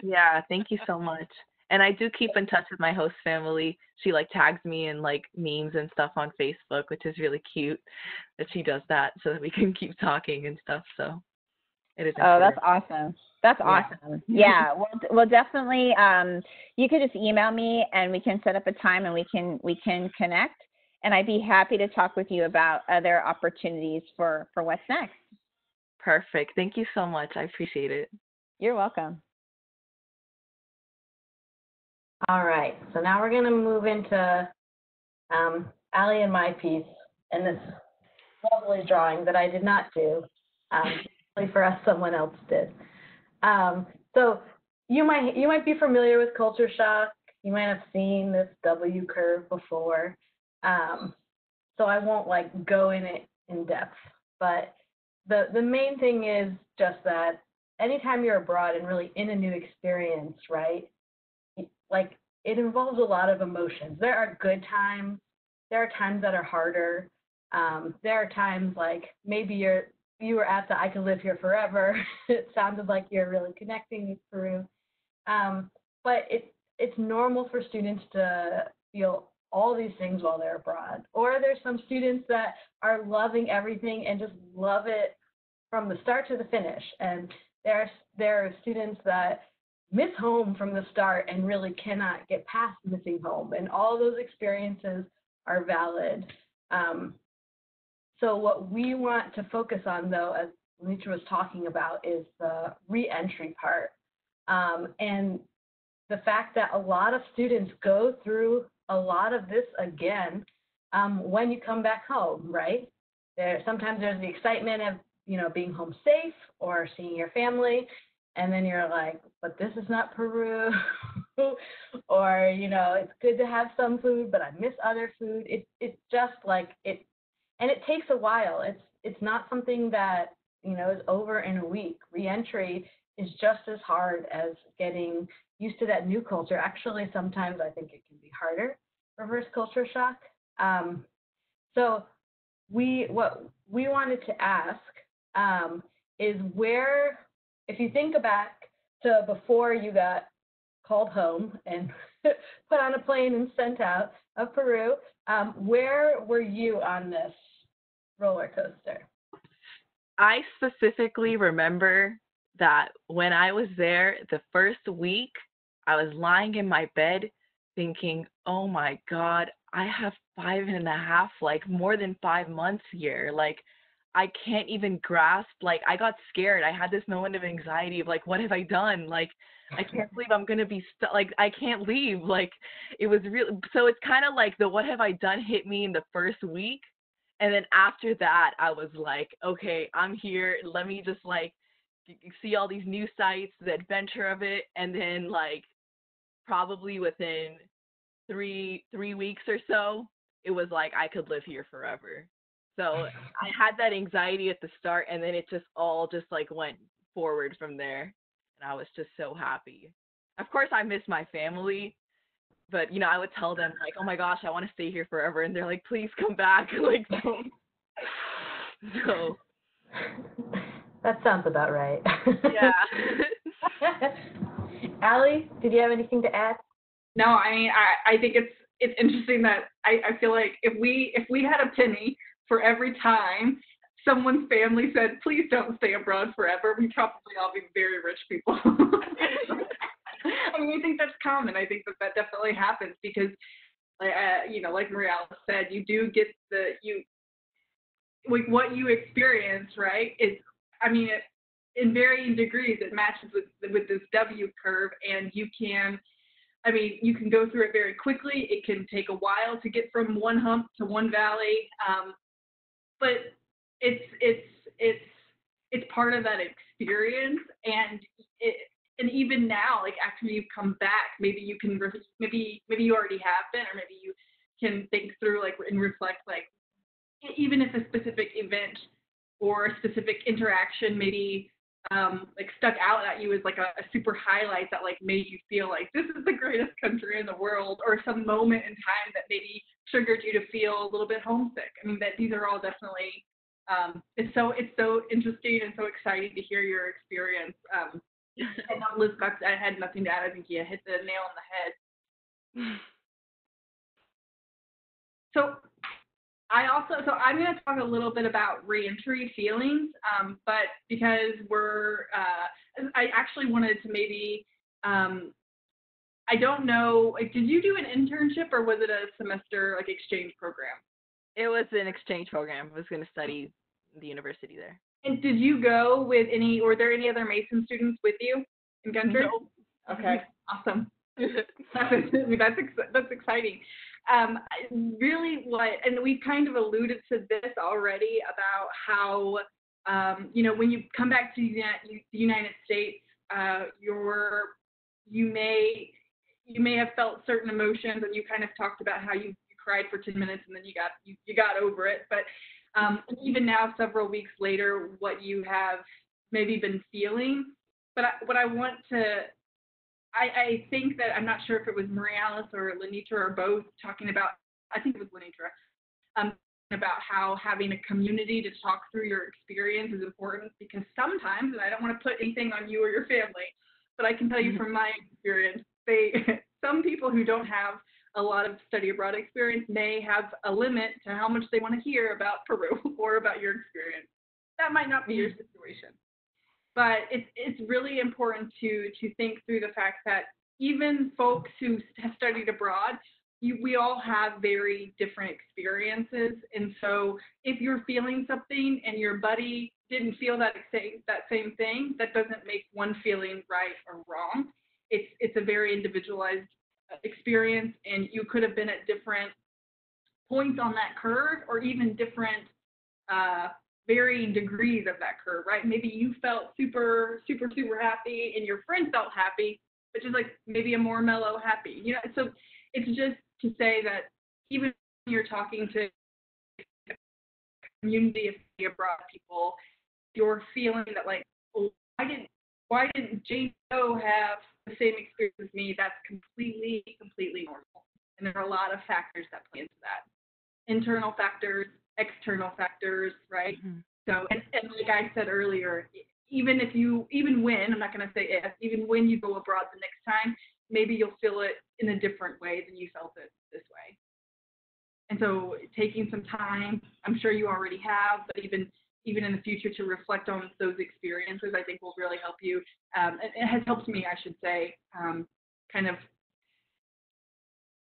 Yeah, thank you so much. And I do keep in touch with my host family. She tags me in memes and stuff on Facebook, which is really cute that she does that so that we can keep talking and stuff. So it is important. Oh, that's awesome. That's awesome. Yeah, we'll definitely you could just email me and we can set up a time and we can connect. And I'd be happy to talk with you about other opportunities for what's next. Perfect. Thank you so much. I appreciate it. You're welcome. All right. So now we're going to move into Allie and my piece and this lovely drawing that I did not do. For us, someone else did. So you might be familiar with culture shock. You might have seen this W curve before. So I won't go in it in depth, but the main thing is just that anytime you're abroad and really in a new experience, right? It involves a lot of emotions. There are good times. There are times that are harder. There are times maybe you were at the I Could Live Here Forever. It sounded like you're really connecting with Peru. But it's normal for students to feel all these things while they're abroad. Or there's some students that are loving everything and just love it from the start to the finish. And there are students that miss home from the start and really cannot get past missing home. And all those experiences are valid. So what we want to focus on, though, as Lunita was talking about, is the re-entry part. And the fact that a lot of students go through a lot of this again when you come back home, right? Sometimes there's the excitement of being home safe or seeing your family, and then you're like, but this is not Peru, or it's good to have some food, but I miss other food. It's just it, and it takes a while. It's not something that is over in a week. Reentry is just as hard as getting used to that new culture. Actually, sometimes I think it can be harder, reverse culture shock. So what we wanted to ask is where, if you think back to before you got called home and put on a plane and sent out of Peru, where were you on this roller coaster? I specifically remember that when I was there the first week, I was lying in my bed thinking, oh my God, I have 5.5, more than 5 months here. I can't even grasp, I got scared. I had this moment of anxiety of what have I done? I can't believe I'm going to be stuck. I can't leave. It was real. So it's kind of the what have I done hit me in the first week. And then after that, I was okay, I'm here. Let me just see all these new sites, the adventure of it. And then probably within three weeks or so, it was I could live here forever. So I had that anxiety at the start, and then it just all went forward from there. and I was just so happy. Of course, I miss my family, but I would tell them like, "Oh my gosh, I want to stay here forever," and they're like, "Please come back." Like, don't. So. That sounds about right. Yeah. Allie, did you have anything to add? No, I mean, I think it's interesting that I feel like if we had a penny for every time someone's family said, please don't stay abroad forever, we'd probably all be very rich people. I mean, I think that's common. I think that definitely happens because, like Marielle said, you do get like what you experience, right? In varying degrees, it matches with this W curve, and you can go through it very quickly. It can take a while to get from one hump to one valley, but it's part of that experience, and even now, like after you've come back, maybe you already have been, or maybe you can think through and reflect even if a specific event or a specific interaction maybe stuck out at you as a super highlight that made you feel like this is the greatest country in the world, or some moment in time that maybe triggered you to feel a little bit homesick. I mean, that these are all definitely it's so interesting and so exciting to hear your experience. I know Liz I had nothing to add. I think you hit the nail on the head. So I'm going to talk a little bit about reentry feelings, but because I actually wanted to maybe, I don't know, did you do an internship or was it a semester exchange program? It was an exchange program. I was going to study the university there. And did you go with were there any other Mason students with you in country? No. Okay, awesome. That's exciting. Really and we've kind of alluded to this already about how, when you come back to the United States, you may have felt certain emotions, and you kind of talked about how you cried for 10 minutes and then you got over it. But even now, several weeks later, what you have maybe been feeling. But what I want to, I think that, I'm not sure if it was Marialis or Lenitra or both talking about, I think it was Lenitra, about how having a community to talk through your experience is important, because sometimes, and I don't want to put anything on you or your family, but I can tell you from my experience, some people who don't have a lot of study abroad experience may have a limit to how much they want to hear about Peru or about your experience. That might not be your situation. But it's really important to think through the fact that even folks who have studied abroad, we all have very different experiences. And so if you're feeling something and your buddy didn't feel that same thing, that doesn't make one feeling right or wrong. It's a very individualized experience, and you could have been at different points on that curve, or even different varying degrees of that curve, right? Maybe you felt super, super, super happy, and your friend felt happy, which is maybe a more mellow happy. So it's just to say that even when you're talking to a community of abroad people, you're feeling that oh, why didn't Jane Doe have the same experience as me? That's completely normal. And there are a lot of factors that play into that. Internal factors, external factors, right? Mm-hmm. So, and like I said earlier, even when, I'm not going to say if, even when you go abroad the next time, maybe you'll feel it in a different way than you felt it this way. And so taking some time, I'm sure you already have, but even in the future to reflect on those experiences, I think will really help you. It has helped me, I should say, kind of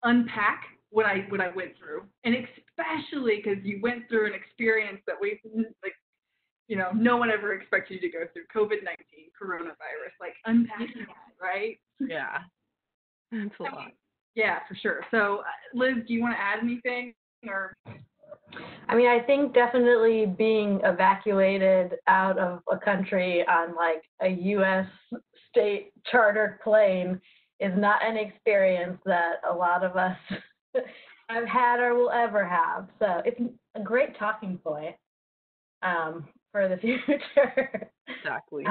unpack what I went through, and especially because you went through an experience that no one ever expected you to go through, COVID-19, coronavirus, unpacking that, right? Yeah, it's a lot. Yeah, for sure. So, Liz, do you want to add anything, or? I mean, I think definitely being evacuated out of a country on a U.S. state chartered plane is not an experience that a lot of us have had or will ever have. So it's a great talking point for the future. Exactly.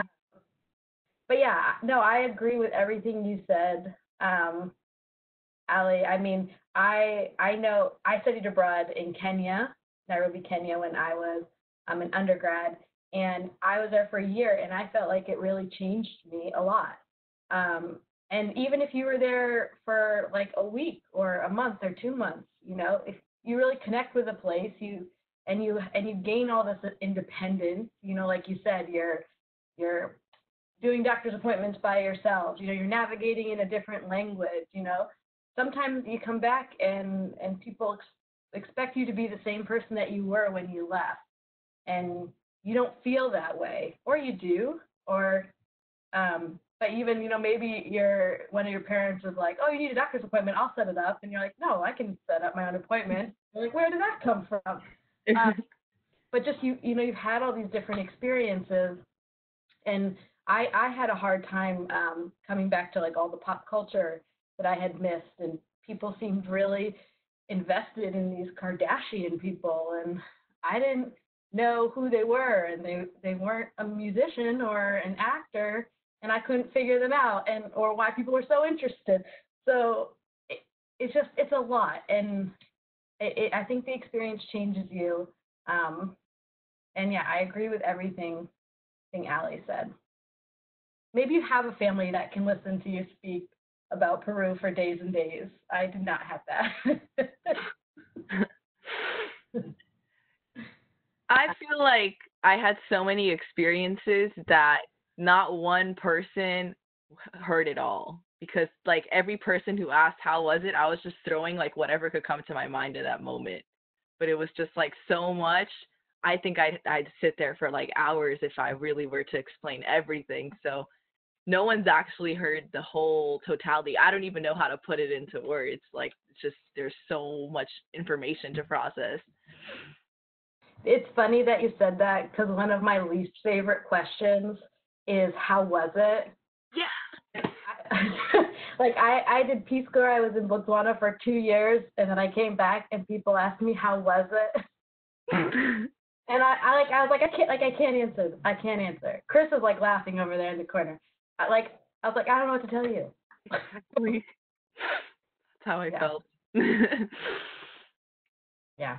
but yeah, no, I agree with everything you said, Ali. I mean, I know I studied abroad in Kenya, Nairobi, Kenya, when I was an undergrad, and I was there for a year, and I felt like it really changed me a lot. And even if you were there for like a week or a month or 2 months, if you really connect with a place, you gain all this independence. Like you said, you're doing doctor's appointments by yourself. You're navigating in a different language. Sometimes you come back and people expect you to be the same person that you were when you left, and you don't feel that way, or you do, or but even maybe one of your parents was like, oh, you need a doctor's appointment, I'll set it up, and you're like, no, I can set up my own appointment. You're like, where did that come from? But just you've had all these different experiences, and I had a hard time coming back to like all the pop culture that I had missed, and people seemed really invested in these Kardashian people, and I didn't know who they were, and they weren't a musician or an actor, and I couldn't figure them out, or why people were so interested. So it's a lot, and I think the experience changes you. And yeah, I agree with everything Ali said. Maybe you have a family that can listen to you speak about Peru for days and days. I did not have that. I feel like I had so many experiences that not one person heard it all, because like every person who asked how was it, I was just throwing like whatever could come to my mind at that moment. But it was just like so much. I think I'd sit there for like hours if I really were to explain everything. So no one's actually heard the whole totality. I don't even know how to put it into words. Like, it's just, there's so much information to process. It's funny that you said that, because one of my least favorite questions is, how was it? Yeah. Like I did Peace Corps. I was in Botswana for 2 years, and then I came back, and people asked me, how was it? And I was like, I can't answer. I can't answer. Chris is like laughing over there in the corner. I was like, I don't know what to tell you. Exactly. That's how I felt. Yeah.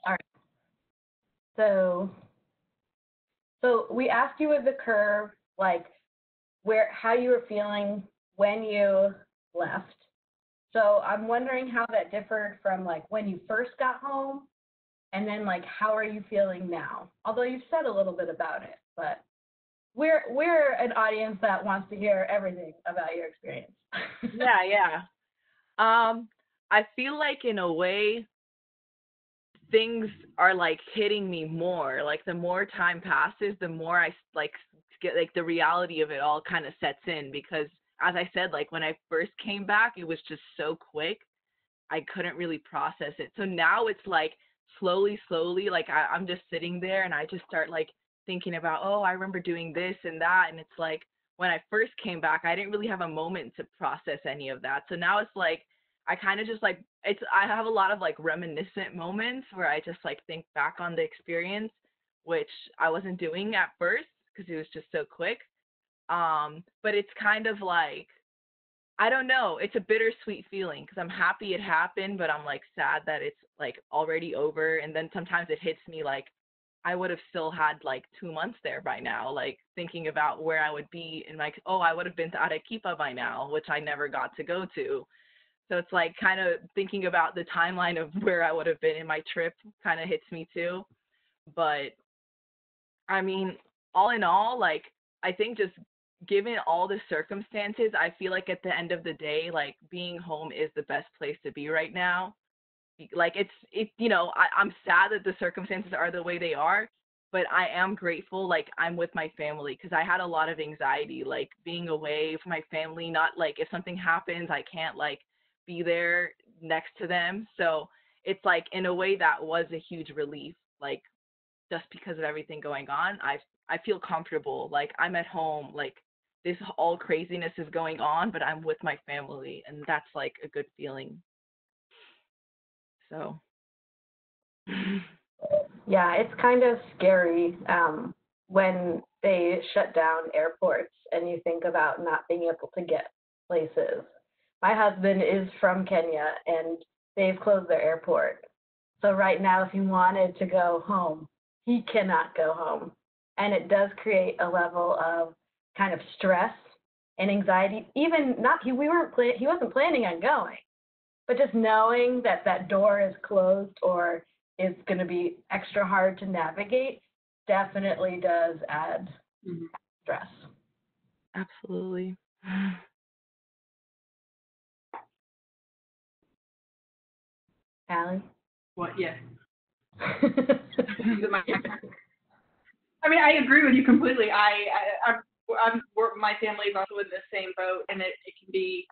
All right. So we asked you with the curve, like, how you were feeling when you left. So I'm wondering how that differed from like when you first got home, and then like how are you feeling now? Although you've said a little bit about it, but we're an audience that wants to hear everything about your experience. Yeah. I feel like in a way things are like hitting me more. Like the more time passes, the more I like get like the reality of it all kind of sets in, because as I said, like when I first came back, it was just so quick. I couldn't really process it. So now it's like slowly, like I'm just sitting there and I just start like thinking about, oh, I remember doing this and that. And it's like when I first came back, I didn't really have a moment to process any of that. So now it's like I kind of just like I have a lot of like reminiscent moments where I just like think back on the experience, which I wasn't doing at first because it was just so quick. But it's kind of like, I don't know. It's a bittersweet feeling because I'm happy it happened, but I'm like sad that it's like already over. And then sometimes it hits me like I would have still had like 2 months there by now, like thinking about where I would be and like, oh, I would have been to Arequipa by now, which I never got to go to. So it's like kind of thinking about the timeline of where I would have been in my trip kind of hits me too. But I mean, all in all, like I think just given all the circumstances, I feel like at the end of the day, like being home is the best place to be right now. Like I'm sad that the circumstances are the way they are, but I am grateful. Like I'm with my family because I had a lot of anxiety, like being away from my family. Not like if something happens, I can't like be there next to them. So it's like in a way that was a huge relief. Like just because of everything going on, I feel comfortable. Like I'm at home. Like this all craziness is going on, but I'm with my family, and that's like a good feeling. So yeah, it's kind of scary when they shut down airports and you think about not being able to get places. My husband is from Kenya and they've closed their airport. So right now, if he wanted to go home, he cannot go home. And it does create a level of kind of stress and anxiety. Even not, he wasn't planning on going, but just knowing that that door is closed or is going to be extra hard to navigate definitely does add stress. Absolutely. Allie? What? Yes. I mean, I agree with you completely. My family is also in the same boat, and it can be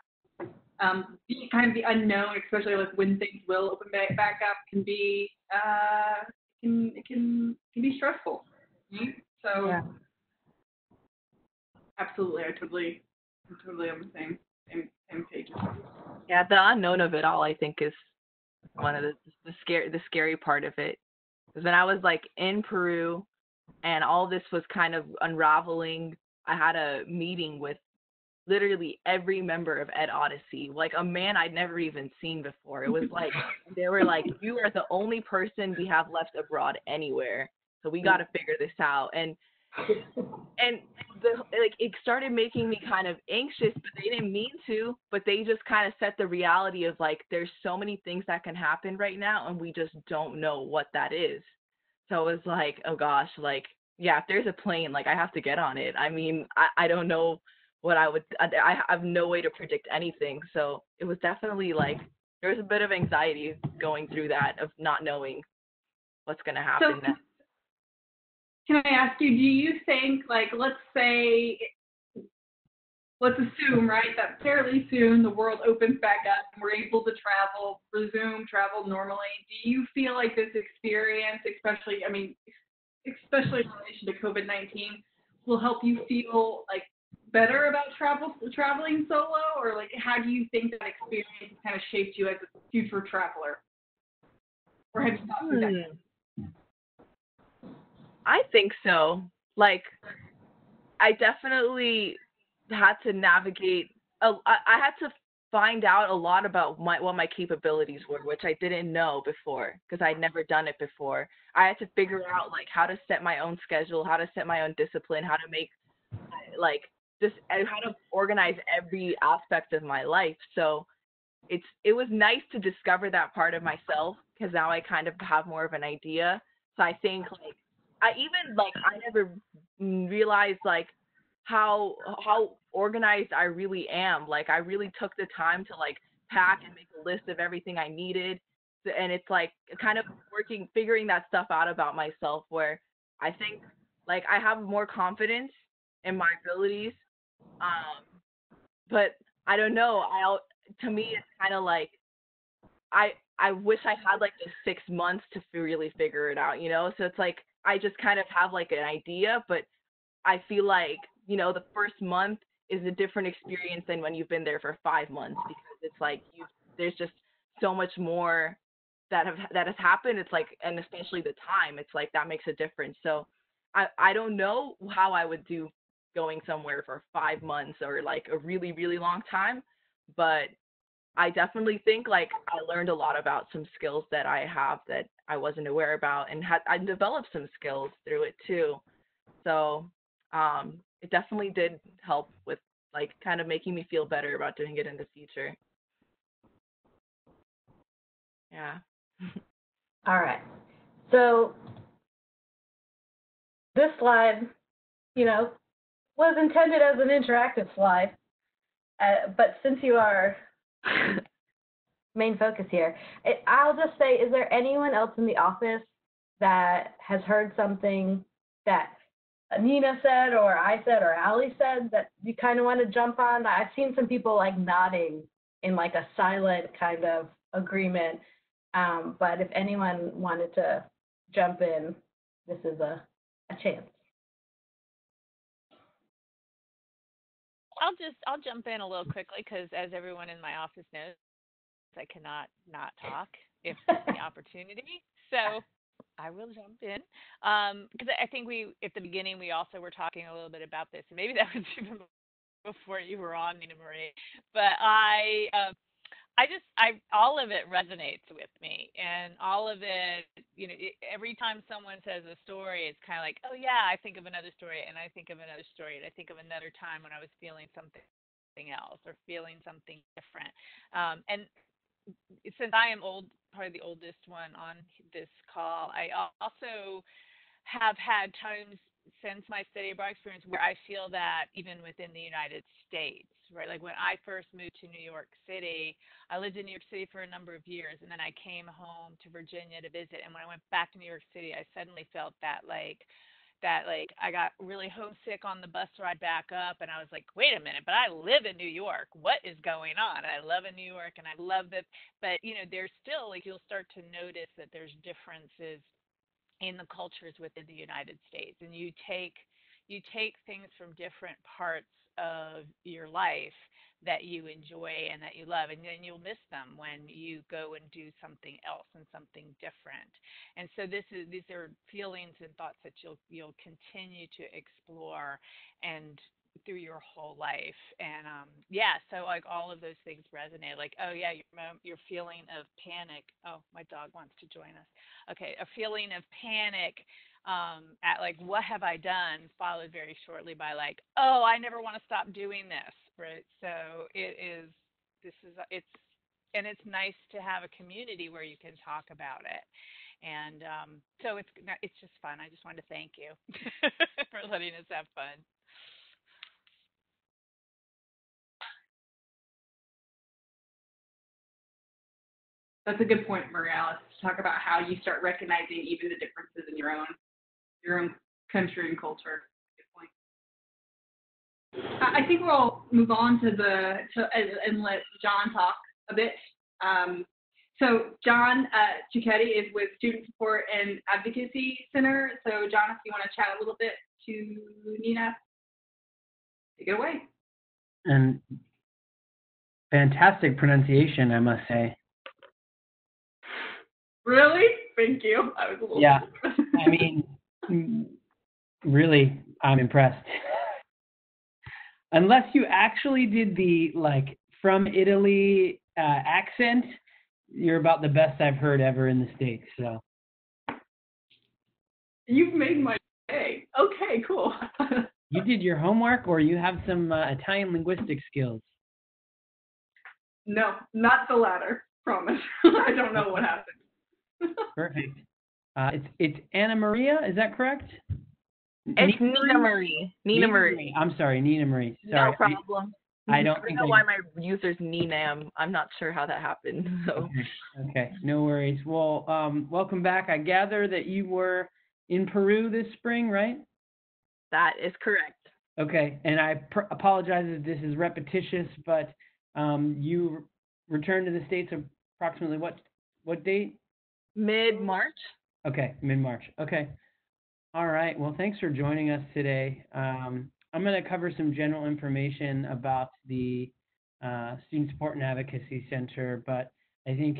kind of the unknown, especially like when things will open back up, can be it can be stressful. Right? So Yeah. absolutely, I'm totally on the same page. Yeah, the unknown of it all, I think, is one of the scary part of it. Because when I was like in Peru, and all this was kind of unraveling, I had a meeting with literally every member of Ed Odyssey, like a man I'd never even seen before. It was like, they were like, you are the only person we have left abroad anywhere, so we got to figure this out. And it started making me kind of anxious, but they didn't mean to, but they just kind of set the reality of like, there's so many things that can happen right now, and we just don't know what that is. So it was like, oh gosh, like, yeah, if there's a plane, like I have to get on it. I mean, I don't know what I have no way to predict anything. So it was definitely like, there was a bit of anxiety going through that of not knowing what's going to happen next. Can I ask you, do you think, like, let's assume, right, that fairly soon the world opens back up and we're able to resume travel normally. Do you feel like this experience, especially in relation to COVID-19, will help you feel like better about traveling solo? Or like, how do you think that experience kind of shaped you as a future traveler? Or have you thought through that? I think so. Like, I definitely had to navigate. I had to find out a lot about what my capabilities were, which I didn't know before because I'd never done it before. I had to figure out like how to set my own schedule, how to set my own discipline, how to make how to organize every aspect of my life. So it was nice to discover that part of myself because now I kind of have more of an idea. So I think like I never realized like how organized I really am. Like I really took the time to like pack and make a list of everything I needed. And it's like kind of figuring that stuff out about myself where I think like I have more confidence in my abilities. But I don't know. To me, it's kind of like I wish I had like the 6 months to really figure it out, you know? So it's like I just kind of have like an idea, but I feel like, you know, the first month is a different experience than when you've been there for 5 months because it's like there's just so much more that has happened. It's like, and especially the time, it's like that makes a difference. So I don't know how I would do going somewhere for 5 months or like a really, really long time, but I definitely think like I learned a lot about some skills that I have that I wasn't aware about, and I developed some skills through it too. So it definitely did help with like kind of making me feel better about doing it in the future. Yeah. All right. So this slide, you know, was intended as an interactive slide, but since you are main focus here, I'll just say, is there anyone else in the office that has heard something that Nina said or I said or Allie said that you kind of want to jump on? I've seen some people like nodding in like a silent kind of agreement, but if anyone wanted to jump in, this is a chance. I'll jump in a little quickly because as everyone in my office knows, I cannot not talk if given the opportunity. So I will jump in because I think we at the beginning we also were talking a little bit about this. Maybe that was even before you were on, Nina Marie. But I all of it resonates with me, and all of it, every time someone says a story, it's kind of like, oh yeah, I think of another story, and I think of another story, and I think of another time when I was feeling something else or feeling something different. And since I am probably the oldest one on this call, I also have had times since my study abroad experience where I feel that even within the United States, right? Like when I first moved to New York City, I lived in New York City for a number of years, and then I came home to Virginia to visit. And when I went back to New York City, I suddenly felt that I got really homesick on the bus ride back up, and I was like, wait a minute, but I live in New York. What is going on? I love in New York, and I love that. But there's still like you'll start to notice that there's differences in the cultures within the United States, and you take things from different parts of your life that you enjoy and that you love, and then you'll miss them when you go and do something else and something different. And so these are feelings and thoughts that you'll continue to explore and through your whole life. And yeah, so like all of those things resonate. Like, oh yeah, your feeling of panic. Oh, my dog wants to join us. Okay, a feeling of panic at like what have I done, followed very shortly by like, oh, I never want to stop doing this, right? So it's and it's nice to have a community where you can talk about it. And so it's just fun. I just wanted to thank you for letting us have fun. That's a good point, Maria Alice, to talk about how you start recognizing even the differences in your own country and culture. Good point. I think we'll move on and let John talk a bit. So John Cicchetti is with Student Support and Advocacy Center. So John, if you want to chat a little bit to Nina, take it away. And fantastic pronunciation, I must say. Really? Thank you. I was a little. Yeah. I mean, really, I'm impressed. Unless you actually did the from Italy accent, you're about the best I've heard ever in the States. So you've made my day. Okay, cool. You did your homework, or you have some Italian linguistic skills? No, not the latter. Promise. I don't know what happened. Perfect. It's Anna Maria. Is that correct? It's Nina Marie. Nina Marie. I'm sorry, Nina Marie. Sorry. No problem. I don't know why my user's Nina. I'm not sure how that happened. So. Okay, no worries. Well, welcome back. I gather that you were in Peru this spring, right? That is correct. Okay, and I apologize if this is repetitious, but you returned to the States approximately what date? Mid-March. Okay, mid-March. Okay. All right. Well, thanks for joining us today. I'm going to cover some general information about the Student Support and Advocacy Center, but I think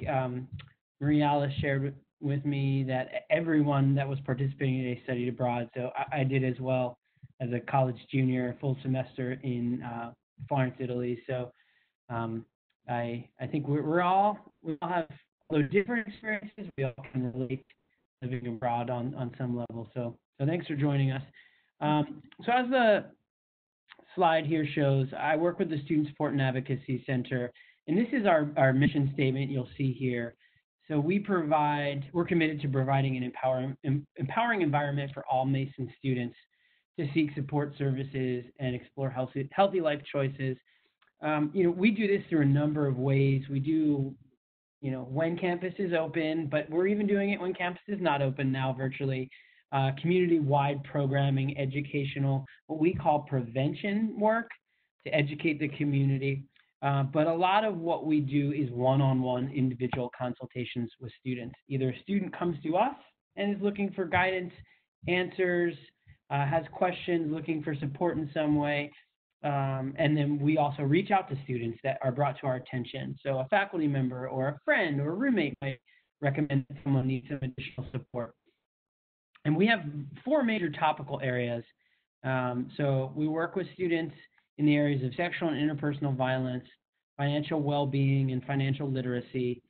Maria Alice shared with me that everyone that was participating today studied abroad, so I did as well as a college junior, full semester in Florence, Italy. So I think we all have different experiences. We all can relate living abroad on some level. So thanks for joining us. So as the slide here shows, I work with the Student Support and Advocacy Center, and this is our mission statement you'll see here. So we're committed to providing an empowering environment for all Mason students to seek support services and explore healthy life choices. We do this through a number of ways. We do when campus is open, but we're even doing it when campus is not open now virtually. Community-wide programming, educational, what we call prevention work to educate the community. But a lot of what we do is one-on-one individual consultations with students. Either a student comes to us and is looking for guidance, answers, has questions, looking for support in some way. And then we also reach out to students that are brought to our attention. So a faculty member or a friend or a roommate might recommend that someone needs some additional support. And we have 4 major topical areas. So we work with students in the areas of sexual and interpersonal violence, financial well-being and financial literacy,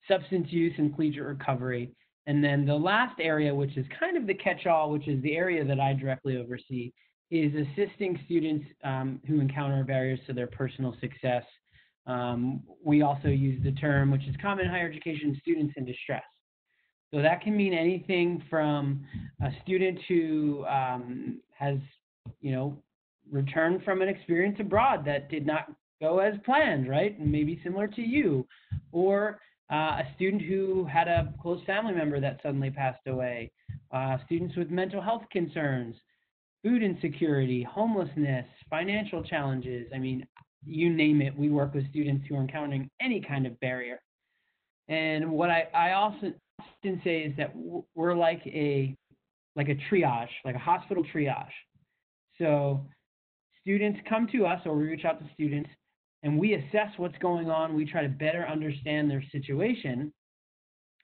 substance use and collegiate recovery. And then the last area, which is kind of the catch-all, which is the area that I directly oversee, is assisting students who encounter barriers to their personal success. We also use the term, which is common in higher education, students in distress. So that can mean anything from a student who has, returned from an experience abroad that did not go as planned, right? And maybe similar to you, or a student who had a close family member that suddenly passed away, students with mental health concerns, food insecurity, homelessness, financial challenges. I mean, you name it, we work with students who are encountering any kind of barrier. And what I also often say is that we're like a triage, like a hospital triage. So students come to us, or we reach out to students, and we assess what's going on. We try to better understand their situation,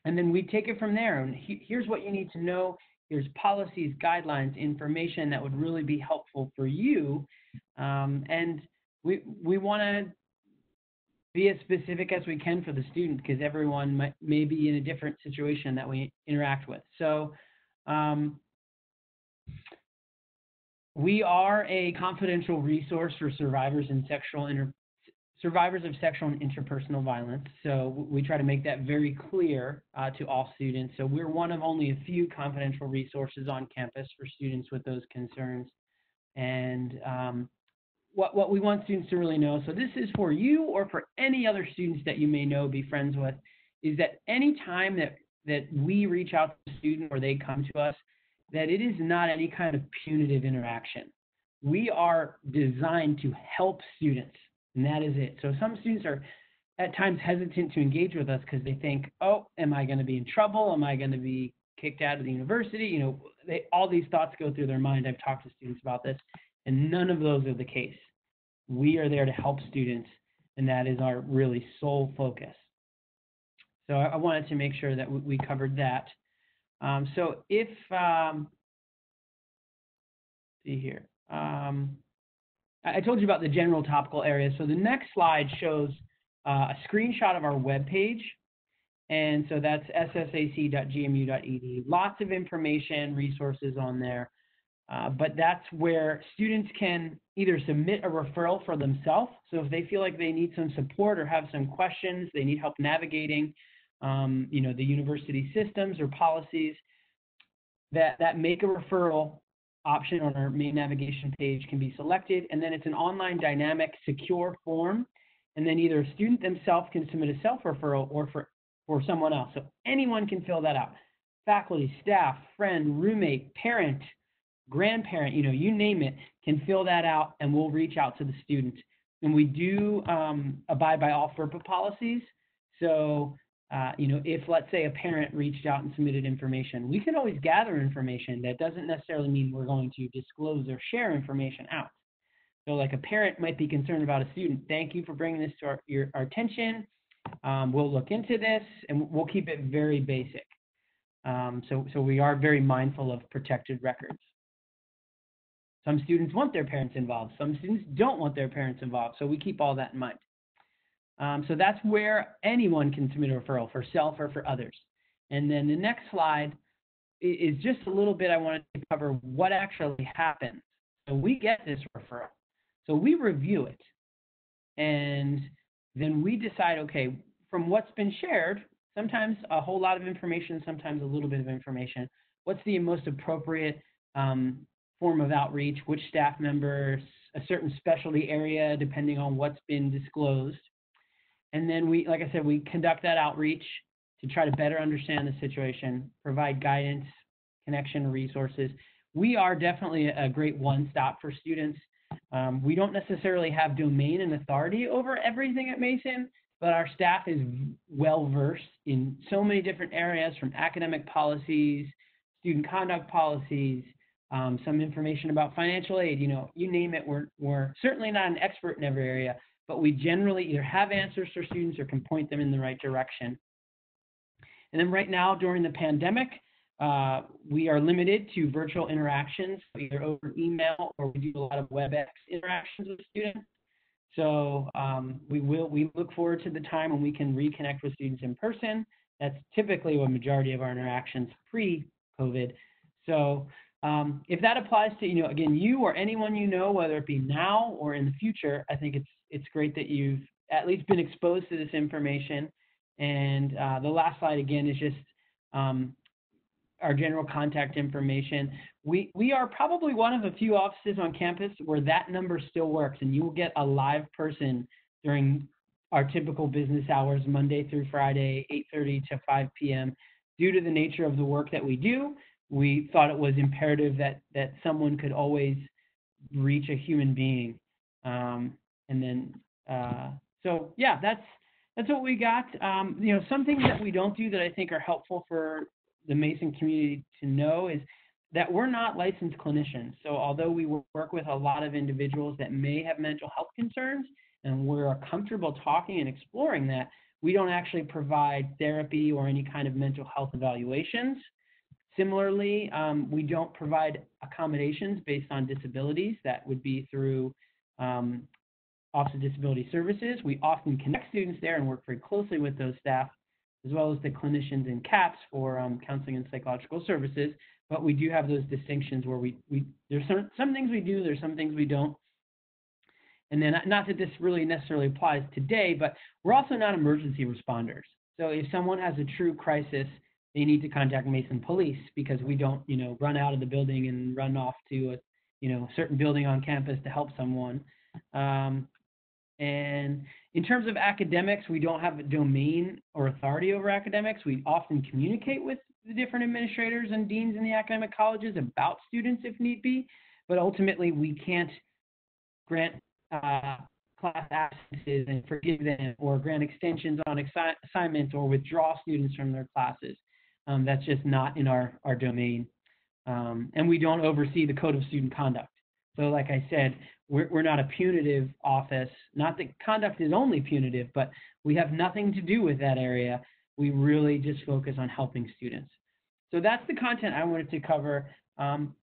and then we take it from there. And here's what you need to know. Here's policies, guidelines, information that would really be helpful for you. And we want to be as specific as we can for the student, because everyone may be in a different situation that we interact with. So we are a confidential resource for survivors of sexual and interpersonal violence. So we try to make that very clear to all students. So we're one of only a few confidential resources on campus for students with those concerns. And what we want students to really know, so this is for you or for any other students that you may know, be friends with, is that any time that we reach out to a student or they come to us, that it is not any kind of punitive interaction. We are designed to help students, and that is it. So some students are at times hesitant to engage with us because they think, oh, am I going to be in trouble? Am I going to be kicked out of the university? All these thoughts go through their mind. I've talked to students about this, and none of those are the case. We are there to help students, and that is our really sole focus. So I wanted to make sure that we covered that. So if, see here, I told you about the general topical areas. So the next slide shows a screenshot of our webpage. And so that's ssac.gmu.edu. Lots of information, resources on there. But that's where students can either submit a referral for themselves. So if they feel like they need some support or have some questions, they need help navigating, the university systems or policies, that make a referral option on our main navigation page can be selected. And then it's an online, dynamic, secure form. And then either a student themselves can submit a self-referral or for someone else. So anyone can fill that out. Faculty, staff, friend, roommate, parent, grandparent, you name it, can fill that out, and we'll reach out to the student. And we do abide by all FERPA policies. So, if, let's say, a parent reached out and submitted information, we can always gather information. That doesn't necessarily mean we're going to disclose or share information out. So, like, a parent might be concerned about a student. Thank you for bringing this to our attention. We'll look into this, and we'll keep it very basic. So we are very mindful of protected records. Some students want their parents involved. Some students don't want their parents involved. So we keep all that in mind. So that's where anyone can submit a referral for self or for others. And then the next slide is just a little bit I wanted to cover what actually happens. So we get this referral. So we review it. And then we decide, okay, from what's been shared, sometimes a whole lot of information, sometimes a little bit of information, what's the most appropriate form of outreach, which staff members, a certain specialty area, depending on what's been disclosed. And then we, like I said, we conduct that outreach to try to better understand the situation, provide guidance, connection, resources. We are definitely a great one-stop for students. We don't necessarily have domain and authority over everything at Mason, but our staff is well-versed in so many different areas, from academic policies, student conduct policies, some information about financial aid, you name it. We're certainly not an expert in every area, but we generally either have answers for students or can point them in the right direction. And then right now, during the pandemic, we are limited to virtual interactions, either over email or we do a lot of WebEx interactions with students. So we look forward to the time when we can reconnect with students in person. That's typically a majority of our interactions pre-COVID. So if that applies to, again, you or anyone you know, whether it be now or in the future, I think it's great that you've at least been exposed to this information. And the last slide, again, is just our general contact information. We are probably one of a few offices on campus where that number still works, and you will get a live person during our typical business hours, Monday through Friday, 8:30 to 5 p.m. Due to the nature of the work that we do, we thought it was imperative that someone could always reach a human being. So yeah, that's what we got. Some things that we don't do that I think are helpful for the Mason community to know is that we're not licensed clinicians. So although we work with a lot of individuals that may have mental health concerns and we're comfortable talking and exploring that, we don't actually provide therapy or any kind of mental health evaluations. Similarly, we don't provide accommodations based on disabilities. That would be through Office of Disability Services. We often connect students there and work very closely with those staff, as well as the clinicians in CAPS for counseling and psychological services. But we do have those distinctions where there's some things we do, there's some things we don't. And then, not that this really necessarily applies today, but we're also not emergency responders. So if someone has a true crisis, they need to contact Mason Police, because we don't, run out of the building and run off to a, certain building on campus to help someone. And in terms of academics, we don't have a domain or authority over academics. We often communicate with the different administrators and deans in the academic colleges about students if need be, but ultimately we can't grant class absences and forgive them, or grant extensions on assignments, or withdraw students from their classes. That's just not in our domain. And we don't oversee the Code of Student Conduct. So like I said, we're not a punitive office. Not that conduct is only punitive, but we have nothing to do with that area. We really just focus on helping students. So that's the content I wanted to cover.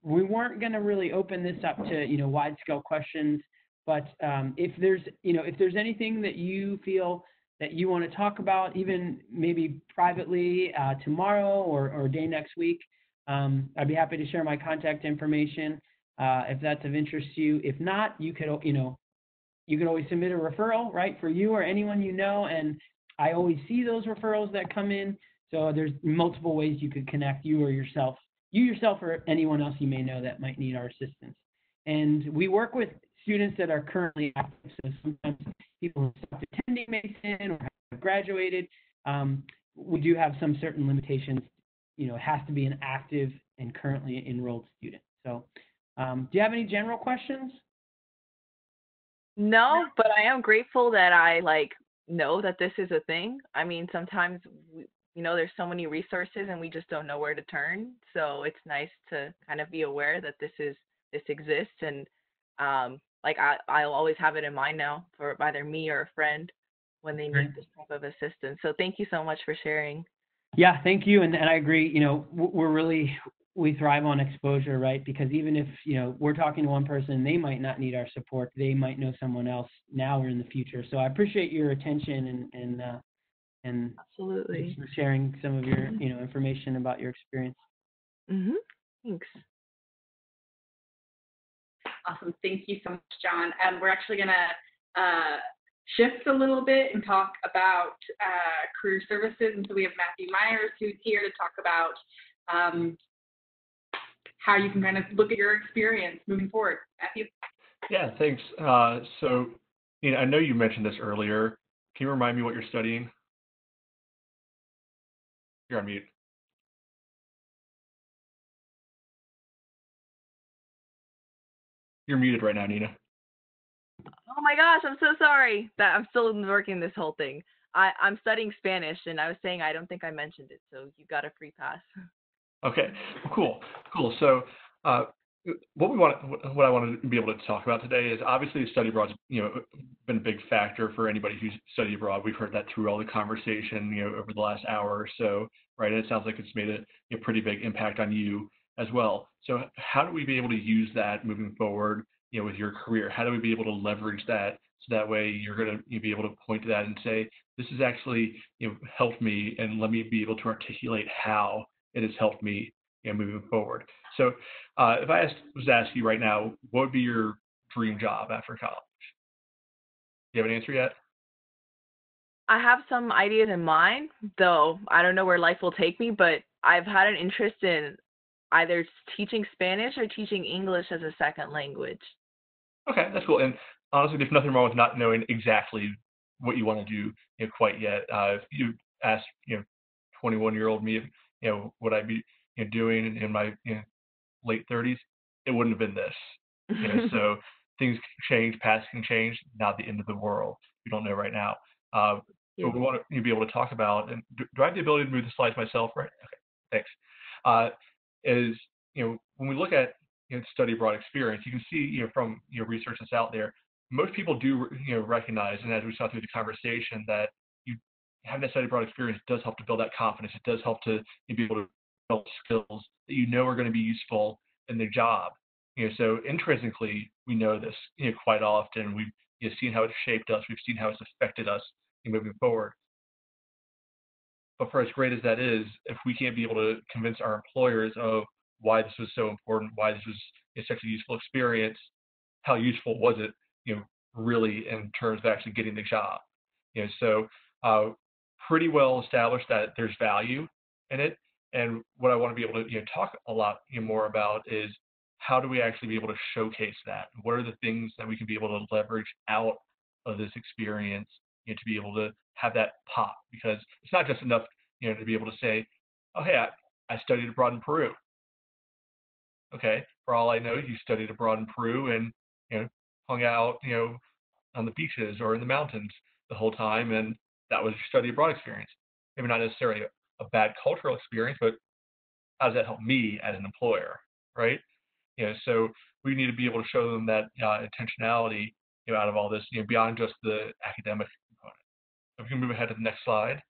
We weren't going to really open this up to wide-scale questions, but if there's anything that you feel that you want to talk about, even maybe privately tomorrow or day next week, I'd be happy to share my contact information. If that's of interest to you. If not, you could always submit a referral, right, for you or anyone you know, and I always see those referrals that come in. So there's multiple ways you could connect you yourself or anyone else you may know that might need our assistance. And we work with students that are currently active. So sometimes people who stopped attending Mason or have graduated, we do have some certain limitations. It has to be an active and currently enrolled student. So do you have any general questions? No, but I am grateful that I know that this is a thing. I mean, sometimes there's so many resources and we just don't know where to turn. So it's nice to kind of be aware that this exists, and I'll always have it in mind now for either me or a friend when they need this type of assistance. So thank you so much for sharing. Yeah, thank you, and I agree. We thrive on exposure, right? Because even if, we're talking to one person, they might not need our support. They might know someone else now or in the future. So I appreciate your attention and absolutely sharing some of your, information about your experience. Thanks. Awesome. Thank you so much, John. We're actually going to shift a little bit and talk about career services. And so we have Matthew Myers, who's here to talk about how you can kind of look at your experience moving forward. Matthew? Yeah, thanks. So, I know you mentioned this earlier. Can you remind me what you're studying? You're on mute. You're muted right now, Nina. Oh my gosh, I'm so sorry. That I'm still working this whole thing. I'm studying Spanish, and I was saying I don't think I mentioned it, so you got a free pass. Okay, cool. So, what I wanted to be able to talk about today is obviously study abroad's been a big factor for anybody who's studied abroad. We've heard that through all the conversation over the last hour or so. right? And it sounds like it's made a pretty big impact on you as well. So how do we be able to use that moving forward, with your career? How do we be able to leverage that so that way you're going to be able to point to that and say, this has actually, helped me, and let me be able to articulate how it has helped me, moving forward. So if I was to ask you right now, what would be your dream job after college? Do you have an answer yet? I have some ideas in mind, though I don't know where life will take me, but I've had an interest in either teaching Spanish or teaching English as a second language. Okay, that's cool. And honestly, there's nothing wrong with not knowing exactly what you want to do, quite yet. If you asked, 21-year-old me, would I be, doing in my, late 30s, it wouldn't have been this. So things can change, paths can change, not the end of the world. We don't know right now. Yeah. But we want to be able to talk about, and do I have the ability to move the slides myself, right? Okay, thanks. Uh, is, when we look at, study abroad experience, you can see, from, research that's out there, most people do, recognize, and as we saw through the conversation, that you having that study abroad experience does help to build that confidence. It does help to be able to develop skills that are going to be useful in their job. So intrinsically, we know this, quite often. We've, seen how it's shaped us. We've seen how it's affected us moving forward. But for as great as that is, if we can't be able to convince our employers of why this was so important, why this was such a useful experience, how useful was it, really in terms of actually getting the job. So pretty well established that there's value in it. And what I want to be able to talk a lot more about is how do we actually be able to showcase that? What are the things that we can be able to leverage out of this experience, to be able to have that pop? Because it's not just enough, to be able to say, oh, hey, I studied abroad in Peru. Okay, for all I know, you studied abroad in Peru and, hung out, on the beaches or in the mountains the whole time, and that was your study abroad experience. Maybe not necessarily a bad cultural experience, but how does that help me as an employer, right? So we need to be able to show them that intentionality, out of all this, beyond just the academic component. If we can move ahead to the next slide.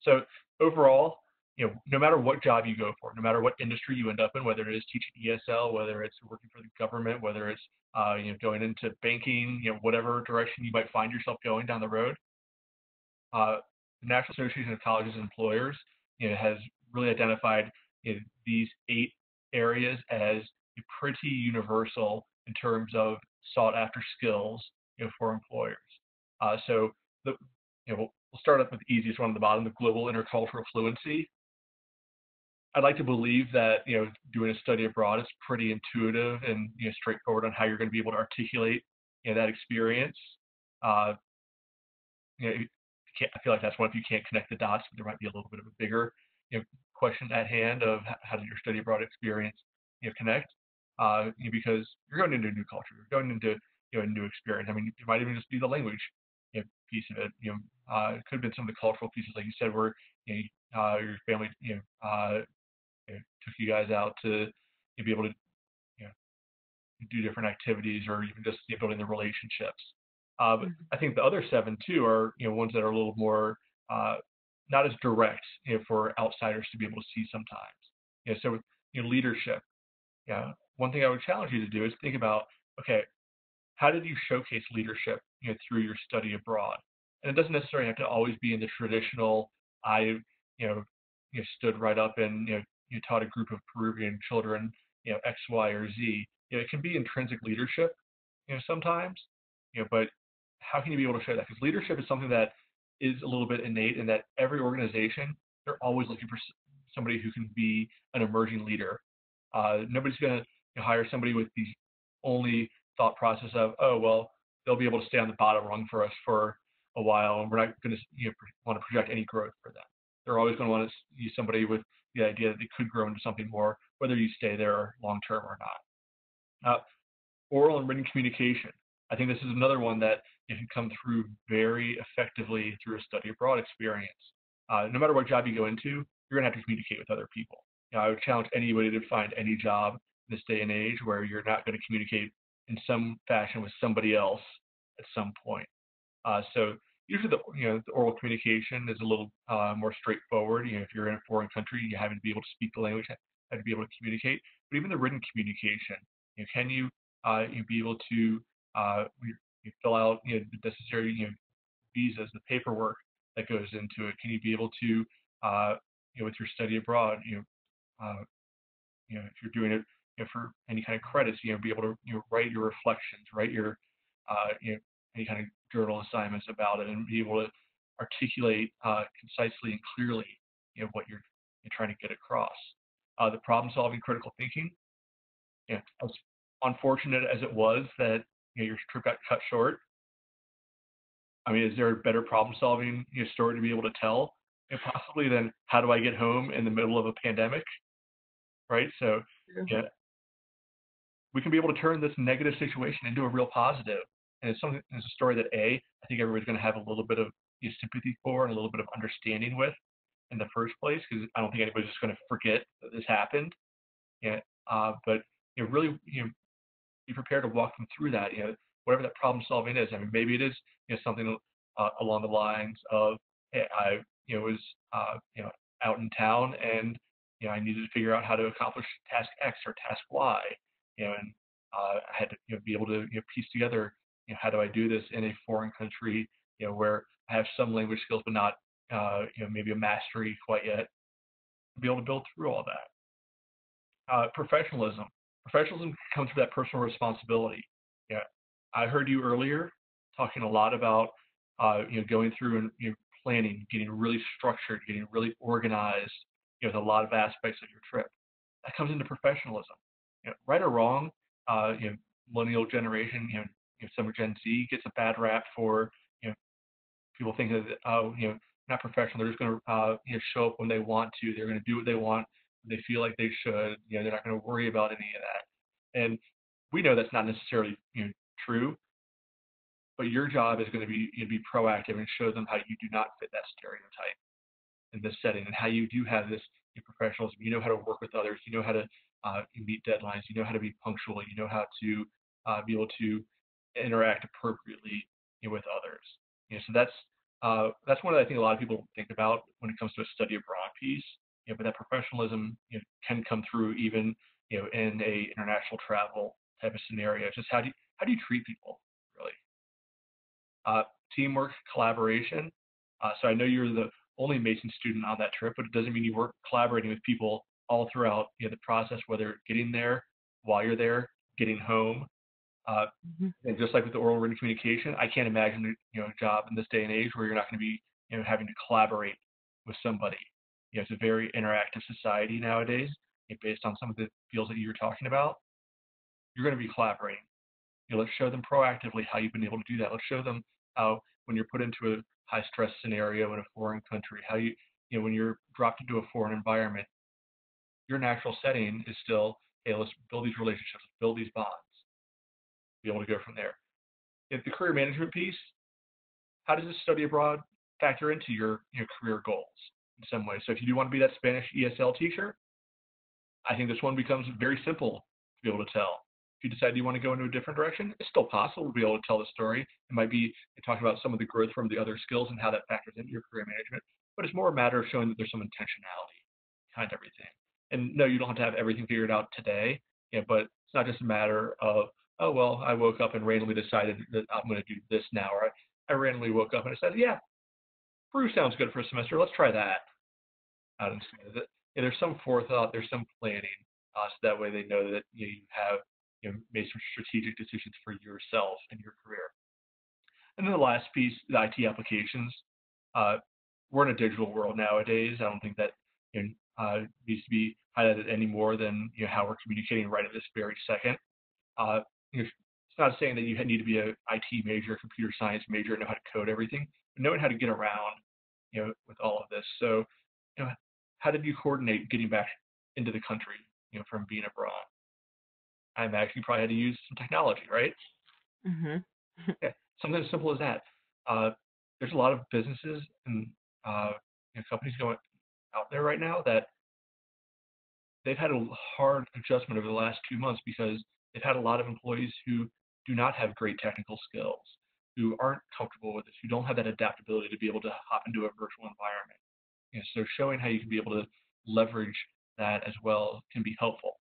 So overall, no matter what job you go for, no matter what industry you end up in, whether it is teaching ESL, whether it's working for the government, whether it's going into banking, whatever direction you might find yourself going down the road, the National Association of Colleges and Employers, has really identified these 8 areas as pretty universal in terms of sought after skills, for employers. So the we'll start up with the easiest one at the bottom, the global intercultural fluency. I'd like to believe that doing a study abroad is pretty intuitive and straightforward on how you're going to be able to articulate that experience. I feel like that's one if you can't connect the dots, there might be a little bit of a bigger question at hand of how did your study abroad experience connect? Because you're going into a new culture, you're going into a new experience. I mean, it might even just be the language piece of it. It could have been some of the cultural pieces, like you said, where your family took you guys out to be able to you know, do different activities, or even just building the relationships. But I think the other 7 too are ones that are a little more not as direct for outsiders to be able to see sometimes. So with leadership, one thing I would challenge you to do is think about, okay, how did you showcase leadership through your study abroad? And it doesn't necessarily have to always be in the traditional I stood right up and you taught a group of Peruvian children X, Y, or Z. It can be intrinsic leadership sometimes, but how can you be able to show that? Because leadership is something that is a little bit innate in that every organization, they're always looking for somebody who can be an emerging leader. Nobody's going to hire somebody with the only thought process of, oh, well, they'll be able to stay on the bottom rung for us for a while, and we're not going to want to project any growth for them. They're always going to want to use somebody with the idea that they could grow into something more, whether you stay there long term or not. Oral and written communication. I think this is another one that it can come through very effectively through a study abroad experience. No matter what job you go into, you're going to have to communicate with other people. I would challenge anybody to find any job in this day and age where you're not going to communicate in some fashion with somebody else at some point. So usually the oral communication is a little more straightforward. If you're in a foreign country, you have to be able to speak the language, have to be able to communicate. But even the written communication, can you be able to you fill out the necessary visas, the paperwork that goes into it? Can you be able to with your study abroad, uh, if you're doing it for any kind of credits, be able to write your reflections, write your any kind of journal assignments about it, and be able to articulate concisely and clearly what you're trying to get across. The problem solving, critical thinking. As unfortunate as it was that your trip got cut short, I mean, is there a better problem solving story to be able to tell? Possibly than how do I get home in the middle of a pandemic, right? So yeah, we can be able to turn this negative situation into a real positive. And it's a story that I think everybody's going to have a little bit of sympathy for and a little bit of understanding with in the first place, because I don't think anybody's just going to forget that this happened. Yeah, but really, be prepared to walk them through that. Whatever that problem solving is. I mean, maybe it is something along the lines of, hey, I was out in town and I needed to figure out how to accomplish task X or task Y. And I had to be able to piece together how do I do this in a foreign country where I have some language skills but not maybe a mastery quite yet. Be able to build through all that. Professionalism. Professionalism comes from that personal responsibility. Yeah, I heard you earlier talking a lot about going through and planning, getting really structured, getting really organized with a lot of aspects of your trip. That comes into professionalism. Right or wrong, millennial generation, some Gen Z gets a bad rap for people think that not professional. They're just going to show up when they want to. They're going to do what they want. They feel like they should. They're not going to worry about any of that. And we know that's not necessarily true. But your job is going to be proactive and show them how you do not fit that stereotype in this setting, and how you do have this professionalism. You know how to work with others. You know how to meet deadlines. You know how to be punctual. You know how to be able to interact appropriately with others. So that's one that I think a lot of people think about when it comes to a study abroad piece. But that professionalism can come through even in a international travel type of scenario. Just how do you treat people really? Teamwork, collaboration. So I know you're the only Mason student on that trip, but it doesn't mean you weren't collaborating with people all throughout the process, whether getting there, while you're there, getting home. And just like with the oral written communication, I can't imagine a job in this day and age where you're not going to be having to collaborate with somebody. It's a very interactive society nowadays. Based on some of the fields that you were talking about, you're going to be collaborating. Let's show them proactively how you've been able to do that. Let's show them how when you're put into a high stress scenario in a foreign country, how when you're dropped into a foreign environment, your natural setting is still, hey, let's build these relationships, build these bonds, be able to go from there. If the career management piece, how does this study abroad factor into your career goals in some way? So if you do want to be that Spanish ESL teacher, I think this one becomes very simple to be able to tell. If you decide you want to go into a different direction, it's still possible to be able to tell the story. It might be talking about some of the growth from the other skills and how that factors into your career management, but it's more a matter of showing that there's some intentionality behind everything. And no, you don't have to have everything figured out today, but it's not just a matter of, oh, well, I woke up and randomly decided that I'm going to do this now, or I randomly woke up and I said, yeah, Peru sounds good for a semester. Let's try that. There's some forethought, there's some planning, so that way they know that you have made some strategic decisions for yourself and your career. And then the last piece, the IT applications. We're in a digital world nowadays. I don't think that needs to be highlighted any more than how we're communicating right at this very second. It's not saying that you need to be an IT major, computer science major, know how to code everything, but knowing how to get around, with all of this. So, how did you coordinate getting back into the country, from being abroad? I imagine you probably had to use some technology, right? Yeah, something as simple as that. There's a lot of businesses and companies going out there right now that they've had a hard adjustment over the last 2 months because they've had a lot of employees who do not have great technical skills. who aren't comfortable with this, who don't have that adaptability to be able to hop into a virtual environment. So showing how you can be able to leverage that as well can be helpful.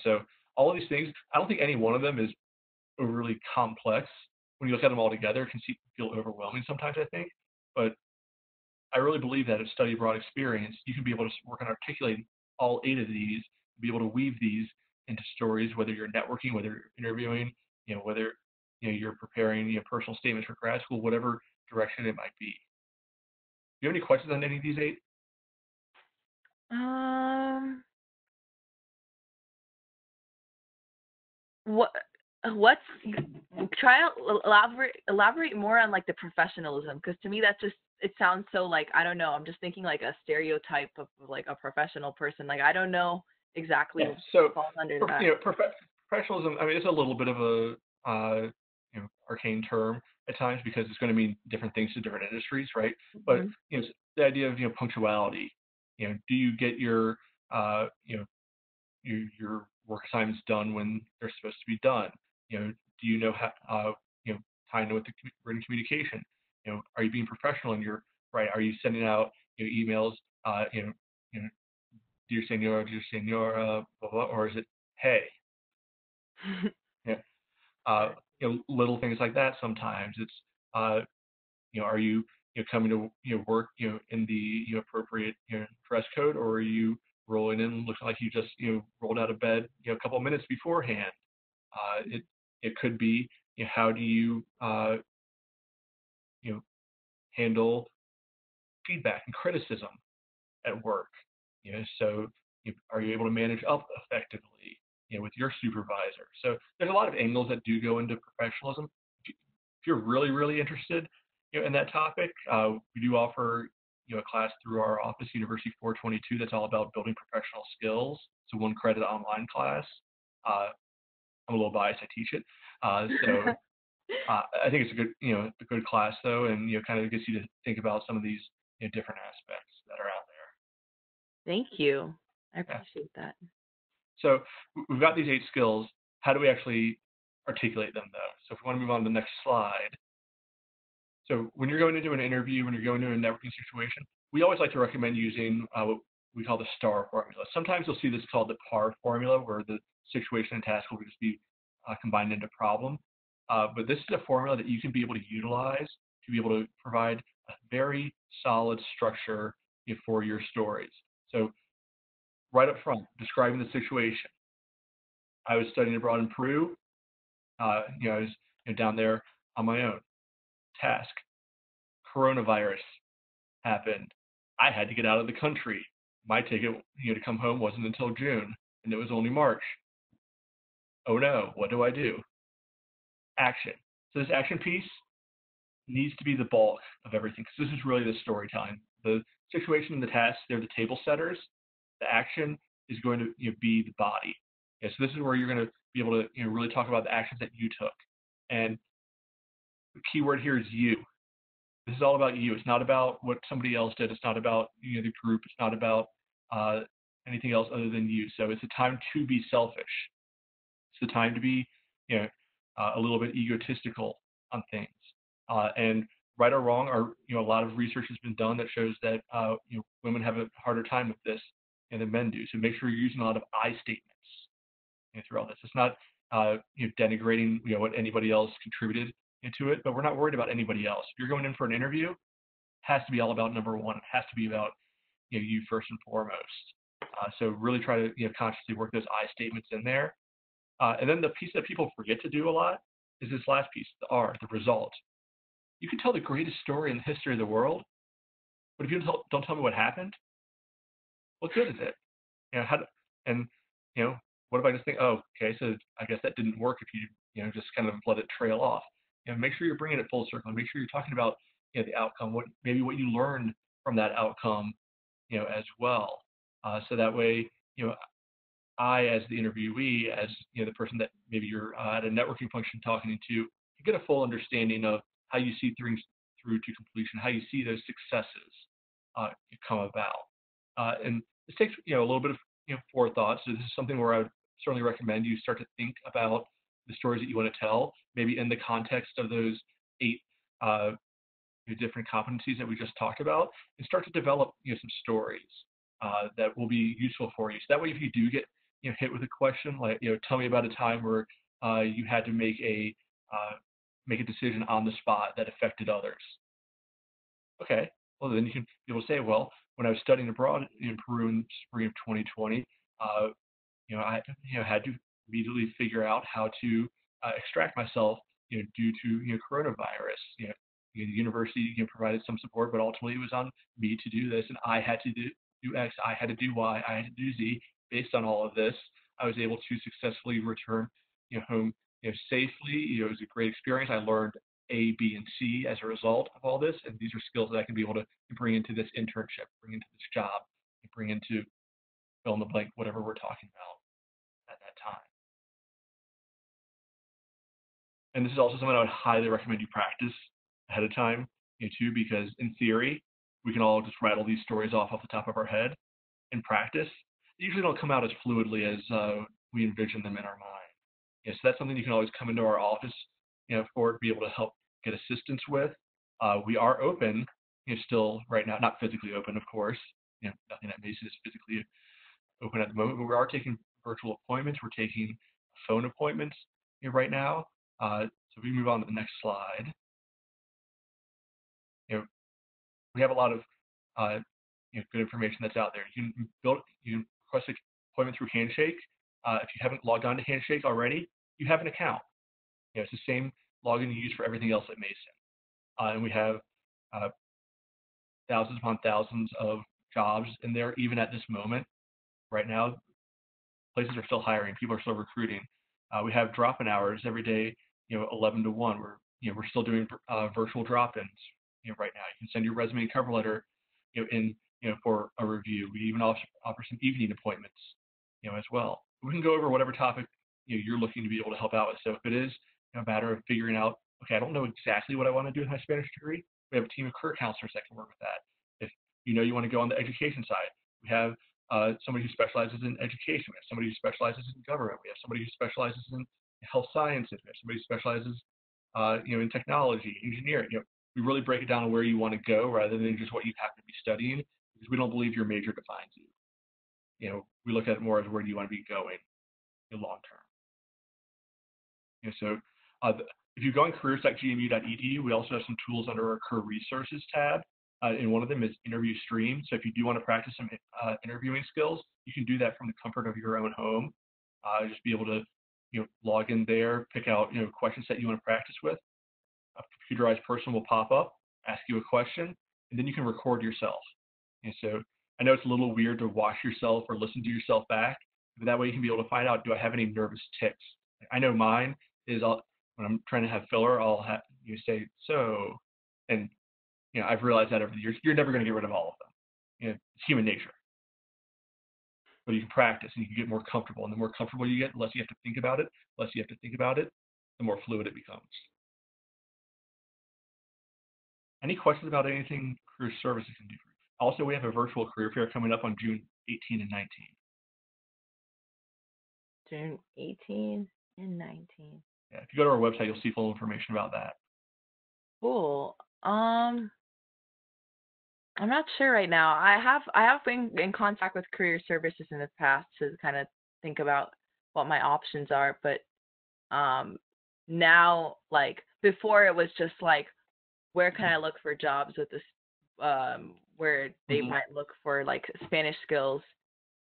So all of these things, I don't think any one of them is overly complex. When you look at them all together, it can feel overwhelming sometimes, I think. But I really believe that at study abroad experience, you can be able to work on articulating all 8 of these, be able to weave these into stories, whether you're networking, whether you're interviewing, whether you're preparing personal statements for grad school, whatever direction it might be. Do you have any questions on any of these 8? What's elaborate more on like the professionalism, because to me that's just, it sounds so like, I don't know, I'm just thinking like a stereotype of like a professional person. Like I don't know exactly what falls under that. Professionalism, I mean, it's a little bit of a arcane term at times because it's going to mean different things to different industries, right? But the idea of punctuality. Do you get your your work assignments done when they're supposed to be done? Do you know how tie into with the written communication? Are you being professional in your right? Are you sending out emails? Dear senor, blah, blah, or is it hey? Little things like that. Sometimes it's are you coming to work in the appropriate dress code, or are you rolling in looking like you just rolled out of bed a couple of minutes beforehand? It could be how do you handle feedback and criticism at work? So are you able to manage up effectively with your supervisor? So there's a lot of angles that do go into professionalism. If you're really, really interested in that topic, we do offer a class through our office, University 422, that's all about building professional skills. It's a 1-credit online class. I'm a little biased, I teach it. So I think it's a good class though, and kind of gets you to think about some of these different aspects that are out there. Thank you. I appreciate that. So we've got these 8 skills. How do we actually articulate them though? So if we want to move on to the next slide. So when you're going into an interview, when you're going into a networking situation, we always like to recommend using what we call the STAR formula. Sometimes you'll see this called the PAR formula, where the situation and task will just be combined into problem. But this is a formula that you can be able to utilize to be able to provide a very solid structure for your stories. So right up front, describing the situation. I was studying abroad in Peru. I was down there on my own. Task: coronavirus happened. I had to get out of the country. My ticket to come home wasn't until June, and it was only March. Oh no, what do I do? Action. So this action piece needs to be the bulk of everything, because this is really the storytelling. The situation and the task, they're the table setters. The action is going to be the body. So this is where you're going to be able to really talk about the actions that you took. And the key word here is you. This is all about you. It's not about what somebody else did. It's not about the group. It's not about anything else other than you. So it's a time to be selfish. It's the time to be a little bit egotistical on things. And right or wrong, a lot of research has been done that shows that women have a harder time with this than men do. So make sure you're using a lot of I statements through all this. It's not denigrating what anybody else contributed into it, but we're not worried about anybody else. If you're going in for an interview, it has to be all about number one. It has to be about you first and foremost. So really try to consciously work those I statements in there. And then the piece that people forget to do a lot is this last piece, the R, the result. You can tell the greatest story in the history of the world, but if you don't tell me what happened, what good is it? What if I just think, oh, okay, so I guess that didn't work if you just kind of let it trail off. Make sure you're bringing it full circle. Make sure you're talking about the outcome, what you learned from that outcome, as well. So that way, I, as the interviewee, as the person that maybe you're at a networking function talking to, you get a full understanding of how you see things through to completion, how you see those successes come about. And this takes a little bit of forethought. So this is something where I would certainly recommend you start to think about the stories that you want to tell, maybe in the context of those 8 different competencies that we just talked about, and start to develop some stories that will be useful for you. So that way, if you do get hit with a question like tell me about a time where you had to make a decision on the spot that affected others. Okay, well then you can be able to say, well, when I was studying abroad in Peru in spring of 2020, I had to immediately figure out how to extract myself due to coronavirus. The university provided some support, but ultimately it was on me to do this, and I had to do X, I had to do Y, I had to do Z. Based on all of this, I was able to successfully return home safely. It was a great experience. I learned A, B, and C as a result of all this, and these are skills that I can be able to bring into this internship, bring into this job, and bring into fill in the blank, whatever we're talking about at that time. And this is also something I would highly recommend you practice ahead of time, too, because in theory, we can all just rattle these stories off the top of our head. In practice, they usually don't come out as fluidly as we envision them in our mind. So that's something you can always come into our office, for to be able to help get assistance with. We are open, still right now, not physically open, of course. Nothing at Mason is physically open at the moment, but we are taking virtual appointments. We're taking phone appointments right now. So if we move on to the next slide, we have a lot of good information that's out there. You can request an appointment through Handshake. If you haven't logged on to Handshake already, you have an account. It's the same login you use for everything else at Mason. And we have thousands upon thousands of jobs in there, even at this moment. Right now, places are still hiring. People are still recruiting. We have drop-in hours every day, 11 to 1. We're still doing virtual drop-ins right now. You can send your resume and cover letter in for a review. We even offer some evening appointments as well. We can go over whatever topic you're looking to be able to help out with. So if it is a matter of figuring out, okay, I don't know exactly what I want to do with my Spanish degree, we have a team of career counselors that can work with that. If you want to go on the education side, we have somebody who specializes in education. We have somebody who specializes in government. We have somebody who specializes in health sciences. We have somebody who specializes in technology, engineering. We really break it down on where you want to go rather than just what you have to be studying, because we don't believe your major defines you. We look at it more as where do you want to be going long term. So if you go on careers.gmu.edu, we also have some tools under our career resources tab. And one of them is interview stream. So if you do want to practice some interviewing skills, you can do that from the comfort of your own home. Just be able to log in there, pick out questions that you want to practice with. A computerized person will pop up, ask you a question, and then you can record yourself. And so I know it's a little weird to watch yourself or listen to yourself back, but that way you can be able to find out, do I have any nervous tics? I know mine is when I'm trying to have filler, I'll have you say so, and I've realized that over the years, you're never going to get rid of all of them. It's human nature. But you can practice and you can get more comfortable, and the more comfortable you get, the less you have to think about it. The less you have to think about it, the more fluid it becomes. Any questions about anything career services can do for you? Also, we have a virtual career fair coming up on June 18 and 19. June 18 and 19. Yeah, if you go to our website, you'll see full information about that. Cool. I'm not sure right now. I have been in contact with career services in the past to kind of think about what my options are, but now, like before, it was just like, where can I look for jobs with this, where they might look for like Spanish skills,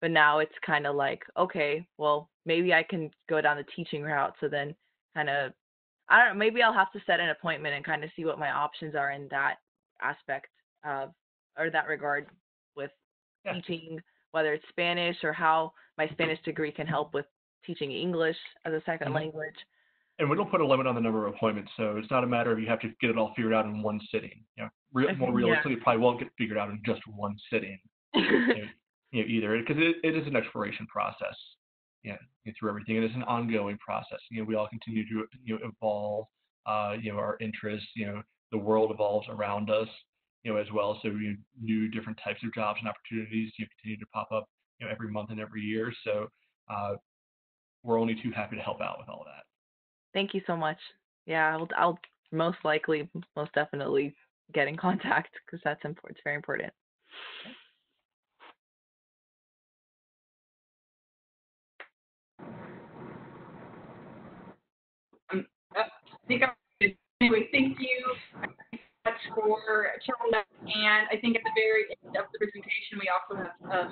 but now it's kind of like, okay, well, maybe I can go down the teaching route. So then kind of, I don't know, maybe I'll have to set an appointment and kind of see what my options are in that aspect of, or that regard with teaching, whether it's Spanish or how my Spanish degree can help with teaching English as a second language. And we don't put a limit on the number of appointments, so it's not a matter of you have to get it all figured out in one sitting. More realistically, it probably won't get figured out in just one sitting. Either, because it is an exploration process. Through everything, it is an ongoing process. We all continue to evolve. Our interests. The world evolves around us. As well. So new different types of jobs and opportunities continue to pop up every month and every year. So we're only too happy to help out with all that. Thank you so much. Yeah, I'll most likely, most definitely get in contact because that's important. It's very important. I think anyway, thank you much for sharing that. And I think at the very end of the presentation, we also have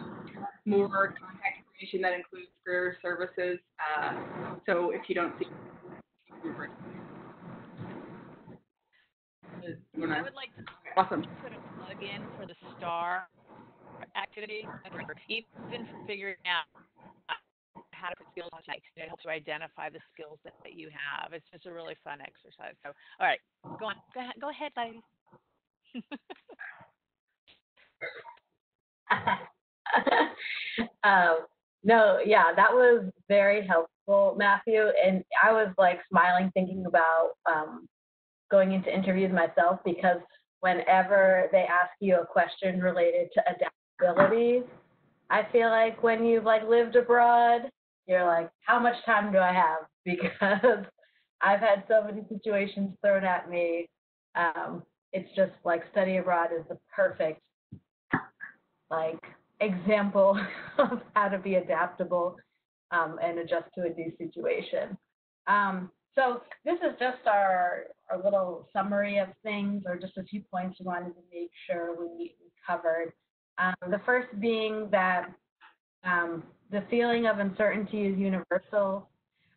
more contact information that includes career services. So if you don't see I would like to awesome. put a plug in for the STAR activity, even figuring out how to put skills on site. It helps you identify the skills that you have. It's just a really fun exercise. So, all right, go on. Go ahead, ladies. No, yeah, that was very helpful, Matthew. And I was like smiling thinking about going into interviews myself, because whenever they ask you a question related to adaptability, I feel like when you've like lived abroad, you're like, how much time do I have? Because I've had so many situations thrown at me. It's just like study abroad is the perfect like example of how to be adaptable and adjust to a new situation. So this is just our little summary of things, or just a few points we wanted to make sure we covered. The first being that the feeling of uncertainty is universal.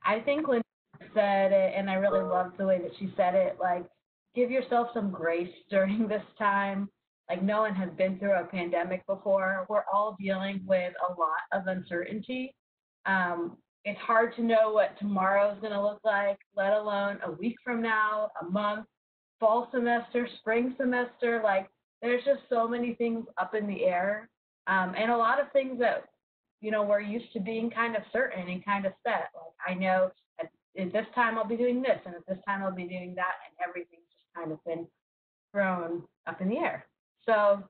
I think when she said it, and I really loved the way that she said it, like, give yourself some grace during this time. Like, no one has been through a pandemic before. We're all dealing with a lot of uncertainty. It's hard to know what tomorrow is going to look like, let alone a week from now, a month, fall semester, spring semester. Like, there's just so many things up in the air, and a lot of things that, you know, we're used to being kind of certain and kind of set. Like, I know at this time I'll be doing this, and at this time I'll be doing that, and everything's just kind of been thrown up in the air. So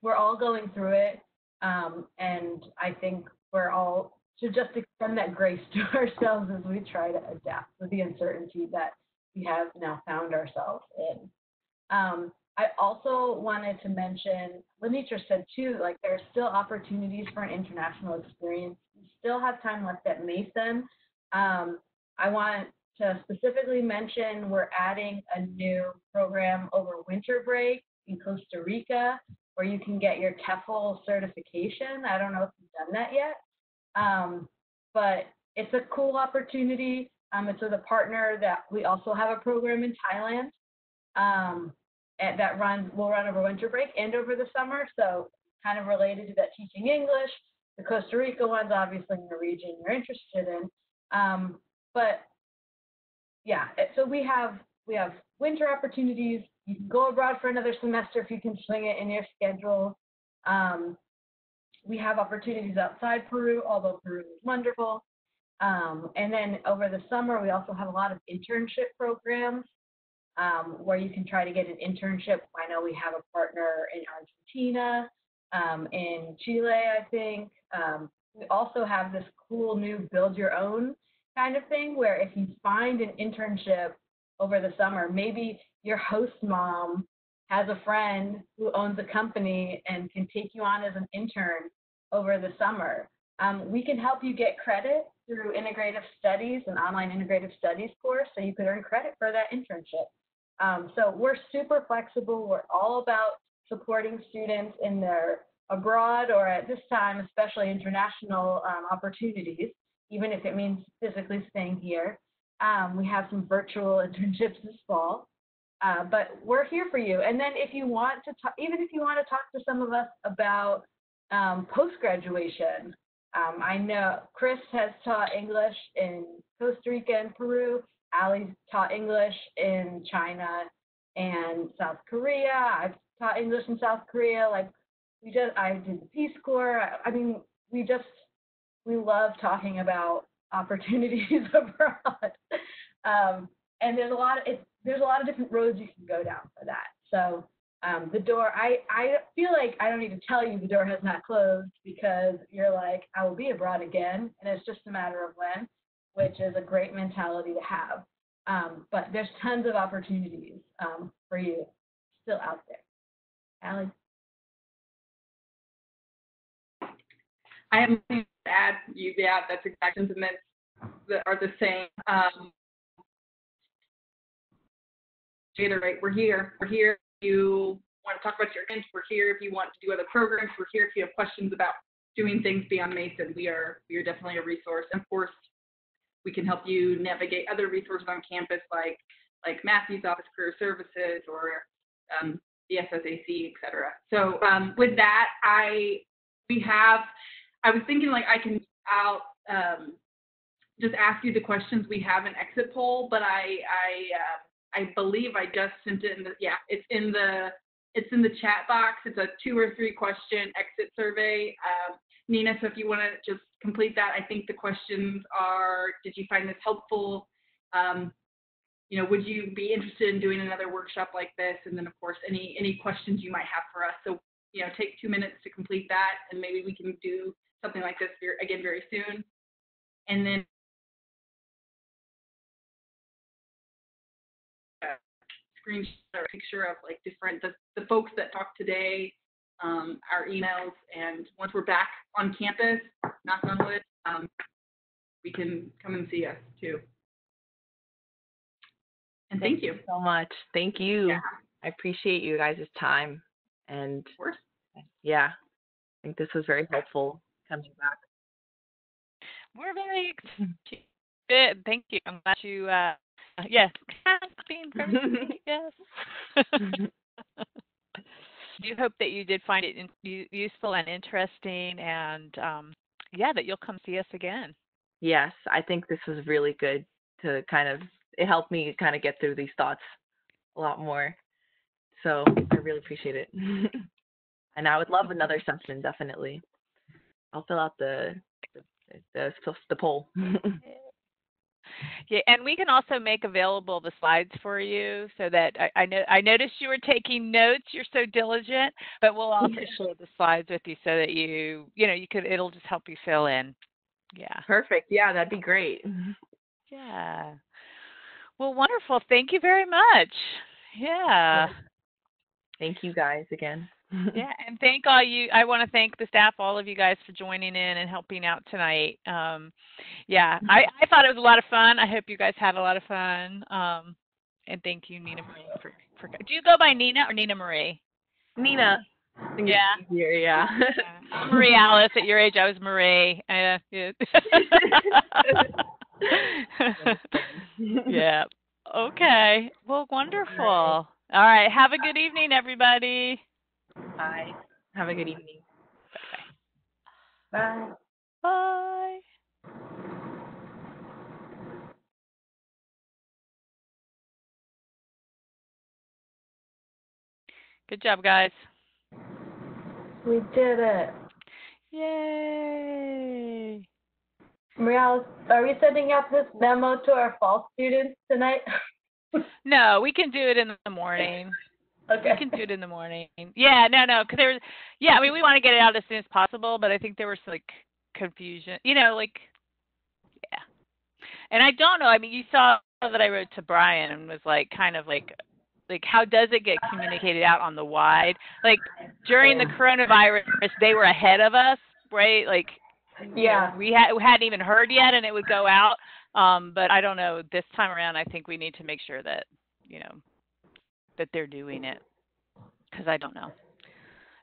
we're all going through it, and I think we're all should just extend that grace to ourselves as we try to adapt with the uncertainty that we have now found ourselves in. I also wanted to mention, Lenitra said too, like there are still opportunities for an international experience. We still have time left at Mason. I want to specifically mention we're adding a new program over winter break in Costa Rica, where you can get your TEFL certification. I don't know if you've done that yet, but it's a cool opportunity. It's with a partner that we also have a program in Thailand that will run over winter break and over the summer. So kind of related to that teaching English. The Costa Rica one's obviously in the region you're interested in. But yeah, so we have winter opportunities. You can go abroad for another semester if you can swing it in your schedule. We have opportunities outside Peru, although Peru is wonderful. And then over the summer, we also have a lot of internship programs where you can try to get an internship. I know we have a partner in Argentina, in Chile, I think. We also have this cool new build your own kind of thing, where if you find an internship over the summer, maybe your host mom has a friend who owns a company and can take you on as an intern over the summer. We can help you get credit through integrative studies, an online integrative studies course, so you could earn credit for that internship. So we're super flexible. We're all about supporting students in their abroad, or at this time, especially international opportunities, even if it means physically staying here. We have some virtual internships this fall. But we're here for you. And then if you want to talk, even if you want to talk to some of us about post-graduation, I know Chris has taught English in Costa Rica and Peru. Allie's taught English in China and South Korea. I've taught English in South Korea. Like I did the Peace Corps. I mean, we love talking about opportunities abroad. And there's a lot of different roads you can go down for that. So the door, I feel like I don't need to tell you the door has not closed, because you're like, I will be abroad again, and it's just a matter of when. which is a great mentality to have. But there's tons of opportunities for you still out there. Allie? I have nothing to add. Yeah, that's exact sentiments that are the same. Reiterate, we're here. We're here if you want to talk about your events. We're here if you want to do other programs. We're here if you have questions about doing things beyond Mason. We are definitely a resource. And of course, we can help you navigate other resources on campus like Matthew's Office of Career Services or the SSAC, et cetera. So with that, I was thinking I'll just ask you the questions we have in exit poll, but I believe I just sent it it's in the chat box. It's a 2 or 3 question exit survey. Nina, so if you want to just complete that, I think the questions are, did you find this helpful? Would you be interested in doing another workshop like this? And then of course, any questions you might have for us. So, take 2 minutes to complete that, and maybe we can do something like this again very soon. And then screenshot or a picture of different the folks that talked today, our emails, and once we're back on campus, knock on wood, we can come and see us too. And thank you so much. Thank you. Yeah. I appreciate you guys' time, and of course. Yeah, I think this was very helpful coming back. We're very good. Thank you. I'm glad you, yes, being very yes. Do hope that you did find it useful and interesting, and that you'll come see us again. Yes, I think this was really good to it helped me kind of get through these thoughts a lot more. So I really appreciate it. And I would love another session, definitely. I'll fill out the poll. Yeah, and we can also make available the slides for you, so that I noticed you were taking notes. You're so diligent, but we'll also share the slides with you so that it'll just help you fill in. Yeah. Perfect. Yeah, that'd be great. Yeah. Well, wonderful. Thank you very much. Yeah. Thank you guys again. Yeah, and thank all you. I want to thank the staff, all of you guys, for joining in and helping out tonight. I thought it was a lot of fun. I hope you guys had a lot of fun. And thank you, Nina Marie, for. Do you go by Nina or Nina Marie? Nina. Yeah. Easier, yeah. I'm Marie Alice. At your age, I was Marie. Yeah. Yeah. Okay. Well, wonderful. All right. Have a good evening, everybody. Bye. Have a good evening. Bye. Bye. Good job, guys. We did it. Yay. Marielle, are we sending out this memo to our fall students tonight? No, we can do it in the morning. Okay. We can do it in the morning. Yeah, no, because we want to get it out as soon as possible, but I think there was confusion, yeah. And I don't know, you saw that I wrote to Brian and was how does it get communicated out on the wide? During the coronavirus, they were ahead of us, right? Yeah. We hadn't even heard yet, and it would go out. But I don't know. This time around, I think we need to make sure that, that they're doing it, because I don't know.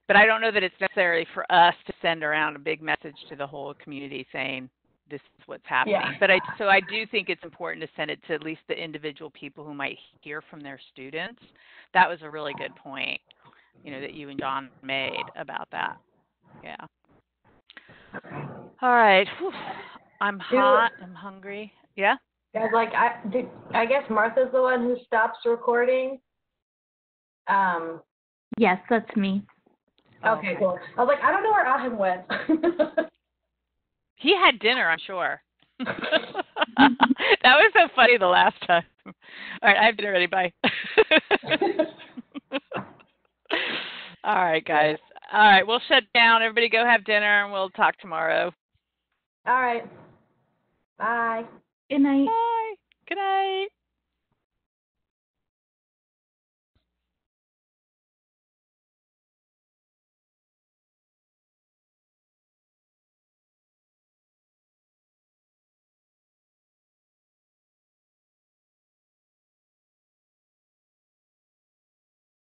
But I don't know that it's necessary for us to send around a big message to the whole community saying this is what's happening. Yeah. But I do think it's important to send it to at least the individual people who might hear from their students. That was a really good point, that you and John made about that. Yeah. All right. Whew. I'm hot. I'm hungry. Yeah? Guys, I guess Martha's the one who stops recording. Yes, that's me. Okay, cool. I was I don't know where Ahim went. He had dinner, I'm sure. That was so funny the last time. All right, I have dinner ready. Bye. All right, guys. All right, we'll shut down. Everybody go have dinner, and we'll talk tomorrow. All right. Bye. Good night. Bye.